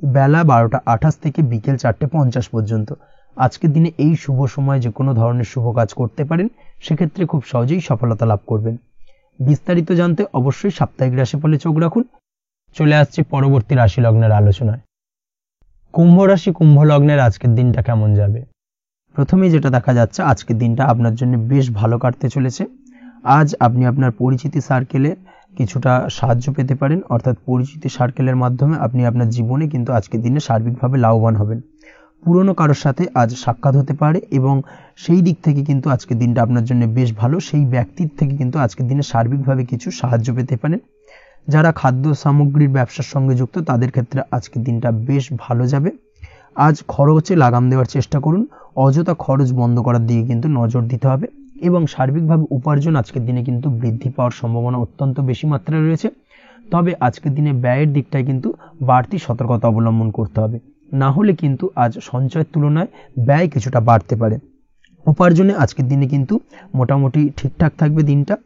বেলা 12টা 28 থেকে বিকেল 4টা 50 পর্যন্ত। আজকের দিনে এই শুভ সময় যে কোনো ধরনের শুভ কাজ করতে পারেন, সেক্ষেত্রে খুব সহজেই সফলতা লাভ করবেন। বিস্তারিত জানতে অবশ্যই সাপ্তাহিক রাশিফলে চোখ রাখুন। চলে আসছে পরবর্তী রাশি লগ্নের আলোচনায়। কুম্ভ রাশি কুম্ভ লগ্নের আজকের দিনটা কেমন যাবে? প্রথমেই যেটা দেখা যাচ্ছে, আজকের দিনটা আপনার জন্য বেশ ভালো কাটতে চলেছে। আজ আপনি আপনার পরিচিতি সার্কেলে কিছুটা সাহায্য পেতে পারেন, অর্থাৎ পরিচিতি সার্কেলের মাধ্যমে আপনি আপনার জীবনে কিন্তু আজকের দিনে সার্বিকভাবে লাভবান হবেন। পুরনো কারোর সাথে আজ সাক্ষাৎ হতে পারে এবং সেই দিক থেকে কিন্তু আজকের দিনটা আপনার জন্য বেশ ভালো। সেই ব্যক্তির থেকে কিন্তু আজকের দিনে সার্বিকভাবে কিছু সাহায্য পেতে পারেন। যারা খাদ্য সামগ্রীর ব্যবসার সঙ্গে যুক্ত তাদের ক্ষেত্রে আজকের দিনটা বেশ ভালো যাবে। আজ খরচে লাগাম দেওয়ার চেষ্টা করুন, অযথা খরচ বন্ধ করার দিকে কিন্তু নজর দিতে হবে এবং সার্বিকভাবে উপার্জন আজকের দিনে কিন্তু বৃদ্ধি পাওয়ার সম্ভাবনা অত্যন্ত বেশি মাত্রায় রয়েছে। তবে আজকের দিনে ব্যয়ের দিকটায় কিন্তু বাড়তি সতর্কতা অবলম্বন করতে হবে, না হলে কিন্তু আজ সঞ্চয়ের তুলনায় ব্যয় কিছুটা বাড়তে পারে। উপার্জনে আজকের দিনে কিন্তু মোটামুটি ঠিকঠাক থাকবে দিনটা।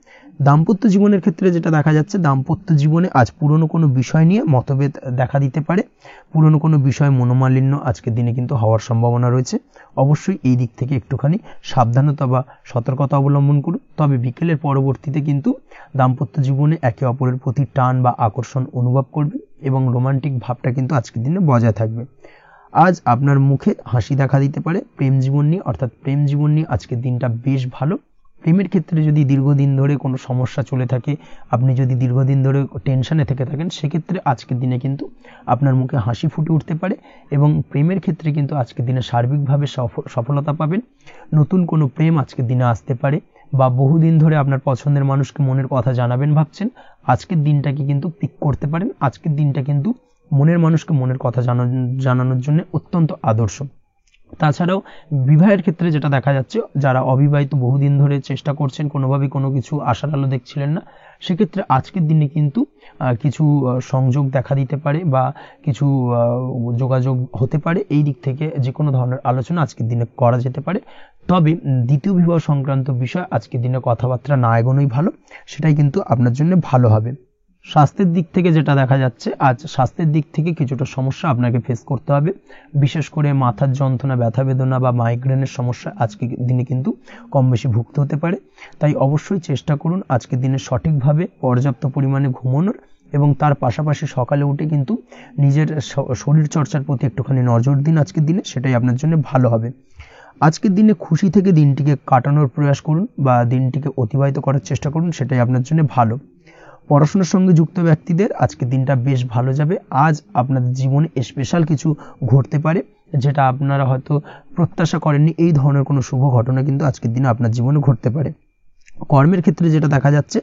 দাম্পত্য জীবনের ক্ষেত্রে যেটা দেখা যাচ্ছে, দাম্পত্য জীবনে আজ পুরনো কোনো বিষয় নিয়ে মতভেদ দেখা দিতে পারে। পুরনো কোনো বিষয় মনোমালিন্য আজকের দিনে কিন্তু হওয়ার সম্ভাবনা রয়েছে। অবশ্যই এই দিক থেকে একটুখানি সাবধানতা বা সতর্কতা অবলম্বন করুন। তবে বিকেলের পরবর্তীতে কিন্তু দাম্পত্য জীবনে একে অপরের প্রতি টান বা আকর্ষণ অনুভব করবে এবং রোমান্টিক ভাবটা কিন্তু আজকের দিনে বজায় থাকবে। আজ আপনার মুখে হাসি দেখা দিতে পারে। প্রেম জীবন নিয়ে, অর্থাৎ প্রেম জীবন নিয়ে আজকের দিনটা বেশ ভালো। প্রেমের ক্ষেত্রে যদি দীর্ঘদিন ধরে কোনো সমস্যা চলে থাকে, আপনি যদি দীর্ঘদিন ধরে টেনশনে থেকে থাকেন, সেক্ষেত্রে আজকের দিনে কিন্তু আপনার মুখে হাসি ফুটে উঠতে পারে এবং প্রেমের ক্ষেত্রে কিন্তু আজকের দিনে সার্বিকভাবে সফলতা পাবেন। নতুন কোনো প্রেম আজকের দিনে আসতে পারে বা বহুদিন ধরে আপনার পছন্দের মানুষকে মনের কথা জানাবেন ভাবছেন, আজকের দিনটাকে কিন্তু পিক করতে পারেন। আজকের দিনটা কিন্তু মনের মানুষকে মনের কথা জানানোর জন্য অত্যন্ত আদর্শ। তাছাড়াও বিবাহের ক্ষেত্রে যেটা দেখা যাচ্ছে, যারা অবিবাহিত বহুদিন ধরে চেষ্টা করছেন, কোনোভাবেই কোনো কিছু আশার আলো দেখছিলেন না, সেক্ষেত্রে আজকের দিনে কিন্তু কিছু সংযোগ দেখা দিতে পারে বা কিছু যোগাযোগ হতে পারে। এই দিক থেকে যে কোনো ধরনের আলোচনা আজকের দিনে করা যেতে পারে। তবে দ্বিতীয় বিবাহ সংক্রান্ত বিষয় আজকের দিনে কথাবার্তা না এগোনোই ভালো, সেটাই কিন্তু আপনার জন্য ভালো হবে। স্বাস্থ্যের দিক থেকে যেটা দেখা যাচ্ছে, আজ স্বাস্থ্যের দিক থেকে কিছুটা সমস্যা আপনাকে ফেস করতে হবে। বিশেষ করে মাথার যন্ত্রণা, ব্যথা বেদনা বা মাইগ্রেনের সমস্যা আজকের দিনে কিন্তু কম বেশি ভুগতে হতে পারে। তাই অবশ্যই চেষ্টা করুন আজকের দিনে সঠিকভাবে পর্যাপ্ত পরিমাণে ঘুমানোর এবং তার পাশাপাশি সকালে উঠে কিন্তু নিজের শরীর চর্চার প্রতি একটুখানি নজর দিন আজকের দিনে, সেটাই আপনার জন্য ভালো হবে। আজকের দিনে খুশি থেকে দিনটিকে কাটানোর প্রয়াস করুন বা দিনটিকে অতিবাহিত করার চেষ্টা করুন, সেটাই আপনার জন্য ভালো। পড়াশোনার সঙ্গে যুক্ত ব্যক্তিদের আজকের দিনটা বেশ ভালো যাবে। আজ আপনাদের জীবনে স্পেশাল কিছু ঘটতে পারে যেটা আপনারা হয়তো প্রত্যাশা করেননি, এই ধরনের কোনো শুভ ঘটনা কিন্তু আজকের দিনে আপনার জীবনে ঘটতে পারে। কর্মের ক্ষেত্রে যেটা দেখা যাচ্ছে,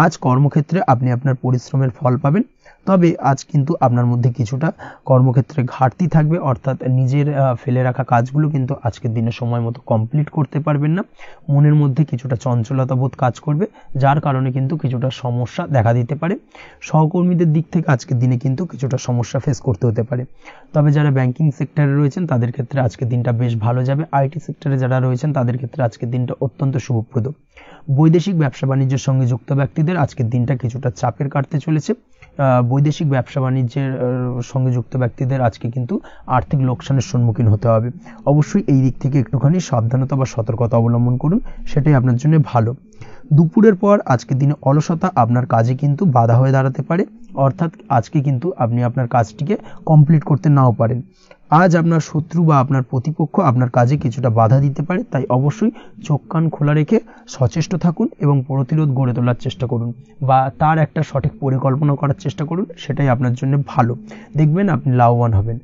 আজ কর্মক্ষেত্রে আপনি আপনার পরিশ্রমের ফল পাবেন, তবে আজ কিন্তু আপনার মধ্যে কিছুটা কর্মক্ষেত্রে ঘাটতি থাকবে, অর্থাৎ নিজের ফেলে রাখা কাজগুলো কিন্তু আজকের দিনে সময় মতো কমপ্লিট করতে পারবেন না। মনের মধ্যে কিছুটা চঞ্চলতা বোধ কাজ করবে, যার কারণে কিন্তু কিছুটা সমস্যা দেখা দিতে পারে। সহকর্মীদের দিক থেকে আজকের দিনে কিন্তু কিছুটা সমস্যা ফেস করতে হতে পারে। তবে যারা ব্যাংকিং সেক্টরে রয়েছেন তাদের ক্ষেত্রে আজকের দিনটা বেশ ভালো যাবে। আইটি সেক্টরে যারা রয়েছেন তাদের ক্ষেত্রে আজকের দিনটা অত্যন্ত শুভপ্রদ। বৈদেশিক ব্যবসা বাণিজ্যের সঙ্গে যুক্ত ব্যক্তিদের আজকের দিনটা কিছুটা চাপের কাটতে চলেছে। বৈদেশিক ব্যবসা বাণিজ্যের সঙ্গে যুক্ত ব্যক্তিদের আজকে কিন্তু আর্থিক লোকসানের সম্মুখীন হতে হবে। অবশ্যই এই দিক থেকে একটুখানি সাবধানতা বা সতর্কতা অবলম্বন করুন, সেটাই আপনার জন্য ভালো। দুপুরের পর আজকের দিনে অলসতা আপনার কাজে কিন্তু বাধা হয়ে দাঁড়াতে পারে, অর্থাৎ আজকে কিন্তু আপনি আপনার কাজটিকে কমপ্লিট করতে নাও পারেন। আজ আপনার শত্রু বা আপনার প্রতিপক্ষ আপনার কাজে কিছুটা বাধা দিতে পারে, তাই অবশ্যই চোখ কান খোলা রেখে সচেষ্ট থাকুন এবং প্রতিরোধ গড়ে তোলার চেষ্টা করুন বা তার একটা সঠিক পরিকল্পনা করার চেষ্টা করুন, সেটাই আপনার জন্য ভালো। দেখবেন আপনি লাভবান হবেন।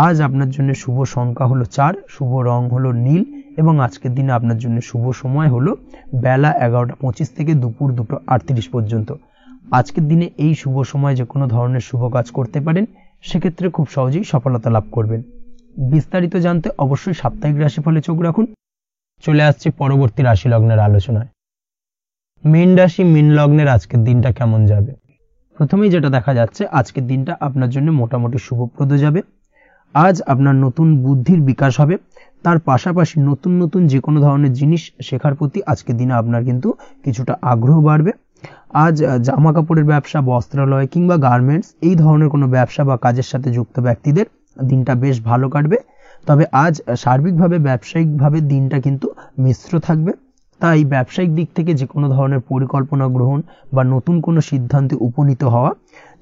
আজ আপনার জন্য শুভ সংখ্যা হলো 4, শুভ রং হলো নীল এবং আজকের দিনে আপনার জন্য শুভ সময় হলো বেলা 11:25 থেকে দুপুর 2:38 পর্যন্ত। আজকের দিনে এই শুভ সময় যে কোনো ধরনের শুভ কাজ করতে পারেন, সেক্ষেত্রে খুব সহজেই সফলতা লাভ করবেন। বিস্তারিত জানতে অবশ্যই সাপ্তাহিক রাশিফলে চোখ রাখুন। চলে আসছে পরবর্তী রাশি লগ্নের আলোচনায়। মীন রাশি মীন লগ্নের আজকের দিনটা কেমন যাবে? প্রথমেই যেটা দেখা যাচ্ছে, আজকের দিনটা আপনার জন্য মোটামুটি শুভপ্রদ যাবে। আজ আপনার নতুন বুদ্ধির বিকাশ হবে, তার পাশাপাশি নতুন নতুন যে কোনো ধরনের জিনিস শেখার প্রতি আজকের দিনে আপনার কিন্তু কিছুটা আগ্রহ বাড়বে। আজ জামা কাপড়ের ব্যবসা, বস্ত্রালয় কিংবা গার্মেন্টস এই ধরনের কোনো ব্যবসা বা কাজের সাথে যুক্ত ব্যক্তিদের দিনটা বেশ ভালো কাটবে। তবে আজ সার্বিকভাবে ব্যবসায়িকভাবে দিনটা কিন্তু মিশ্র থাকবে, তাই ব্যবসায়িক দিক থেকে যে কোনো ধরনের পরিকল্পনা গ্রহণ বা নতুন কোনো সিদ্ধান্তে উপনীত হওয়া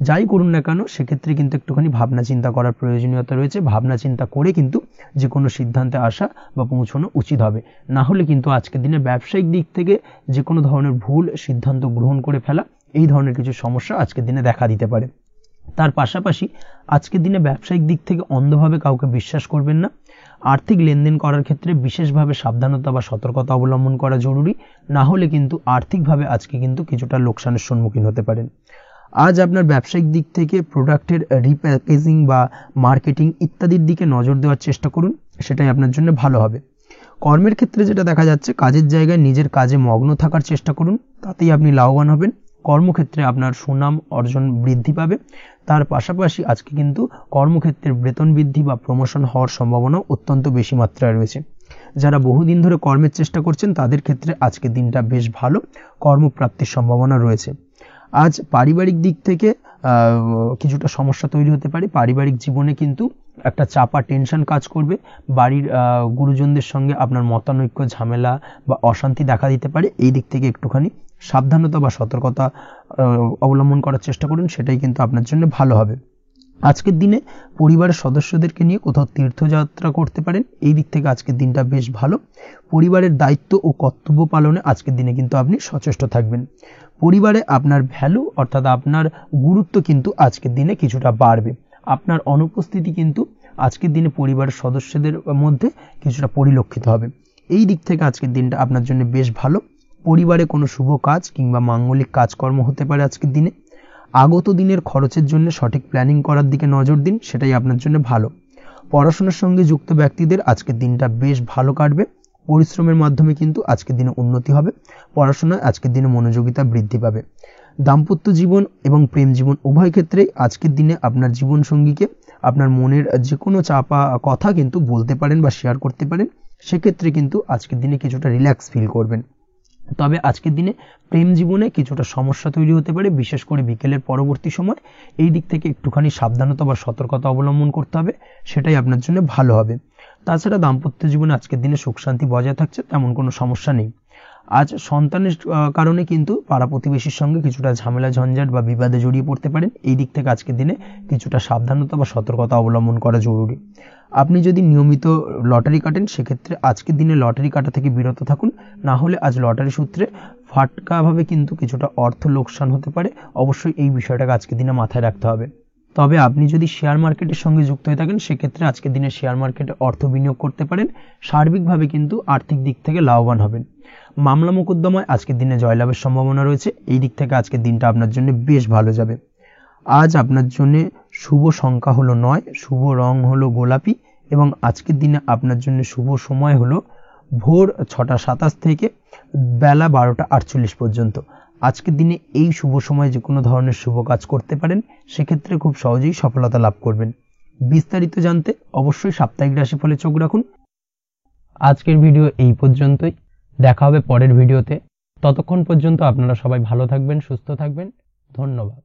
যাই করুন না কেন, সেক্ষেত্রে কিন্তু একটুখানি ভাবনা চিন্তা করার প্রয়োজনীয়তা রয়েছে। ভাবনা চিন্তা করে কিন্তু যে কোনো সিদ্ধান্তে আসা বা পৌঁছানো উচিত হবে, না হলে কিন্তু আজকের দিনে ব্যবসায়িক দিক থেকে যে কোনো ধরনের ভুল সিদ্ধান্ত গ্রহণ করে ফেলা, এই ধরনের কিছু সমস্যা আজকের দিনে দেখা দিতে পারে। তার পাশাপাশি আজকের দিনে ব্যবসায়িক দিক থেকে অন্ধভাবে কাউকে বিশ্বাস করবেন না। আর্থিক লেনদেন করার ক্ষেত্রে বিশেষভাবে সাবধানতা বা সতর্কতা অবলম্বন করা জরুরি, না হলে কিন্তু আর্থিকভাবে আজকে কিন্তু কিছুটা লোকসানের সম্মুখীন হতে পারেন। আজ আপনার ব্যবসায়িক দিক থেকে প্রোডাক্টের রিপ্যাকেজিং বা মার্কেটিং ইত্যাদির দিকে নজর দেওয়ার চেষ্টা করুন, সেটাই আপনার জন্য ভালো হবে। কর্মের ক্ষেত্রে যেটা দেখা যাচ্ছে, কাজের জায়গায় নিজের কাজে মগ্ন থাকার চেষ্টা করুন, তাতেই আপনি লাভবান হবেন। কর্মক্ষেত্রে আপনার সুনাম অর্জন বৃদ্ধি পাবে। তার পাশাপাশি আজকে কিন্তু কর্মক্ষেত্রে বেতন বৃদ্ধি বা প্রমোশন হওয়ার সম্ভাবনা অত্যন্ত বেশি মাত্রায় রয়েছে। যারা বহুদিন ধরে কর্মের চেষ্টা করছেন তাদের ক্ষেত্রে আজকের দিনটা বেশ ভালো, কর্মপ্রাপ্তির সম্ভাবনা রয়েছে। আজ পারিবারিক দিক থেকে কিছুটা সমস্যা তৈরি হতে পারে। পারিবারিক জীবনে কিন্তু একটা চাপা টেনশন কাজ করবে। বাড়ির গুরুজনদের সঙ্গে আপনার মতানৈক্য, ঝামেলা বা অশান্তি দেখা দিতে পারে। এই দিক থেকে একটুখানি সাবধানতা বা সতর্কতা অবলম্বন করার চেষ্টা করুন, সেটাই কিন্তু আপনার জন্য ভালো হবে। আজকের দিনে পরিবারের সদস্যদেরকে নিয়ে কোথাও তীর্থযাত্রা করতে পারেন, এই দিক থেকে আজকের দিনটা বেশ ভালো। পরিবারের দায়িত্ব ও কর্তব্য পালনে আজকের দিনে কিন্তু আপনি সচেষ্ট থাকবেন। পরিবারে আপনার ভ্যালু অর্থাৎ আপনার গুরুত্ব কিন্তু আজকের দিনে কিছুটা বাড়বে। আপনার অনুপস্থিতি কিন্তু আজকের দিনে পরিবারের সদস্যদের মধ্যে কিছুটা পরিলক্ষিত হবে। এই দিক থেকে আজকের দিনটা আপনার জন্য বেশ ভালো। পরিবারে কোনো শুভ কাজ কিংবা মাঙ্গলিক কাজকর্ম হতে পারে আজকের দিনে। আগত দিনের খরচের জন্য সঠিক প্ল্যানিং করার দিকে নজর দিন, সেটাই আপনার জন্য ভালো। পড়াশোনার সঙ্গে যুক্ত ব্যক্তিদের আজকের দিনটা বেশ ভালো কাটবে। পরিশ্রমের মাধ্যমে কিন্তু আজকের দিনে উন্নতি হবে। পড়াশোনায় আজকের দিনে মনোযোগিতা বৃদ্ধি পাবে। দাম্পত্য জীবন এবং প্রেম জীবন উভয় ক্ষেত্রেই আজকের দিনে আপনার জীবন সঙ্গীকে আপনার মনের যে কোনো চাপা কথা কিন্তু বলতে পারেন বা শেয়ার করতে পারেন। সেক্ষেত্রে কিন্তু আজকের দিনে কিছুটা রিল্যাক্স ফিল করবেন। তবে আজকের দিনে প্রেম জীবনে কিছুটা সমস্যা তৈরি হতে পারে, বিশেষ করে বিকেলের পরবর্তী সময়। এই দিক থেকে একটুখানি সাবধানতা বা সতর্কতা অবলম্বন করতে হবে, সেটাই আপনার জন্য ভালো হবে। তাছাড়া দাম্পত্য জীবনে আজকের দিনে সুখ শান্তি বজায় থাকছে, তেমন কোনো সমস্যা নেই। আজ সন্তানের কারণে কিন্তু পাড়া প্রতিবেশীর সঙ্গে কিছুটা ঝামেলা ঝঞ্ঝাট বা বিবাদে জড়িয়ে পড়তে পারেন। এই দিক থেকে আজকের দিনে কিছুটা সাবধানতা বা সতর্কতা অবলম্বন করা জরুরি। আপনি যদি নিয়মিত লটারি কাটেন সেক্ষেত্রে আজকের দিনে লটারি কাটা থেকে বিরত থাকুন, না হলে আজ লটারি সূত্রে ফাটকাভাবে কিন্তু কিছুটা অর্থ লোকসান হতে পারে। অবশ্যই এই বিষয়টাকে আজকের দিনে মাথায় রাখতে হবে। তবে আপনি যদি শেয়ার মার্কেটের সঙ্গে যুক্ত হয়ে থাকেন সেক্ষেত্রে আজকের দিনে শেয়ার মার্কেটে অর্থ বিনিয়োগ করতে পারেন, সার্বিকভাবে কিন্তু আর্থিক দিক থেকে লাভবান হবেন। মামলা মোকদ্দমায় আজকের দিনে জয়লাভের সম্ভাবনা রয়েছে। এই দিক থেকে আজকের দিনটা আপনার জন্য বেশ ভালো যাবে। আজ আপনার জন্য শুভ সংখ্যা হলো 9, শুভ রং হলো গোলাপি এবং আজকের দিনে আপনার জন্য শুভ সময় হলো ভোর 6টা 27 থেকে বেলা 12টা 48 পর্যন্ত। আজকের দিনে এই শুভ সময় যে কোনো ধরনের শুভ কাজ করতে পারেন, সেক্ষেত্রে খুব সহজেই সফলতা লাভ করবেন। বিস্তারিত জানতে অবশ্যই সাপ্তাহিক রাশিফলে চোখ রাখুন। আজকের ভিডিও এই পর্যন্তই, দেখা হবে পরের ভিডিওতে। ততক্ষণ পর্যন্ত আপনারা সবাই ভালো থাকবেন, সুস্থ থাকবেন। ধন্যবাদ।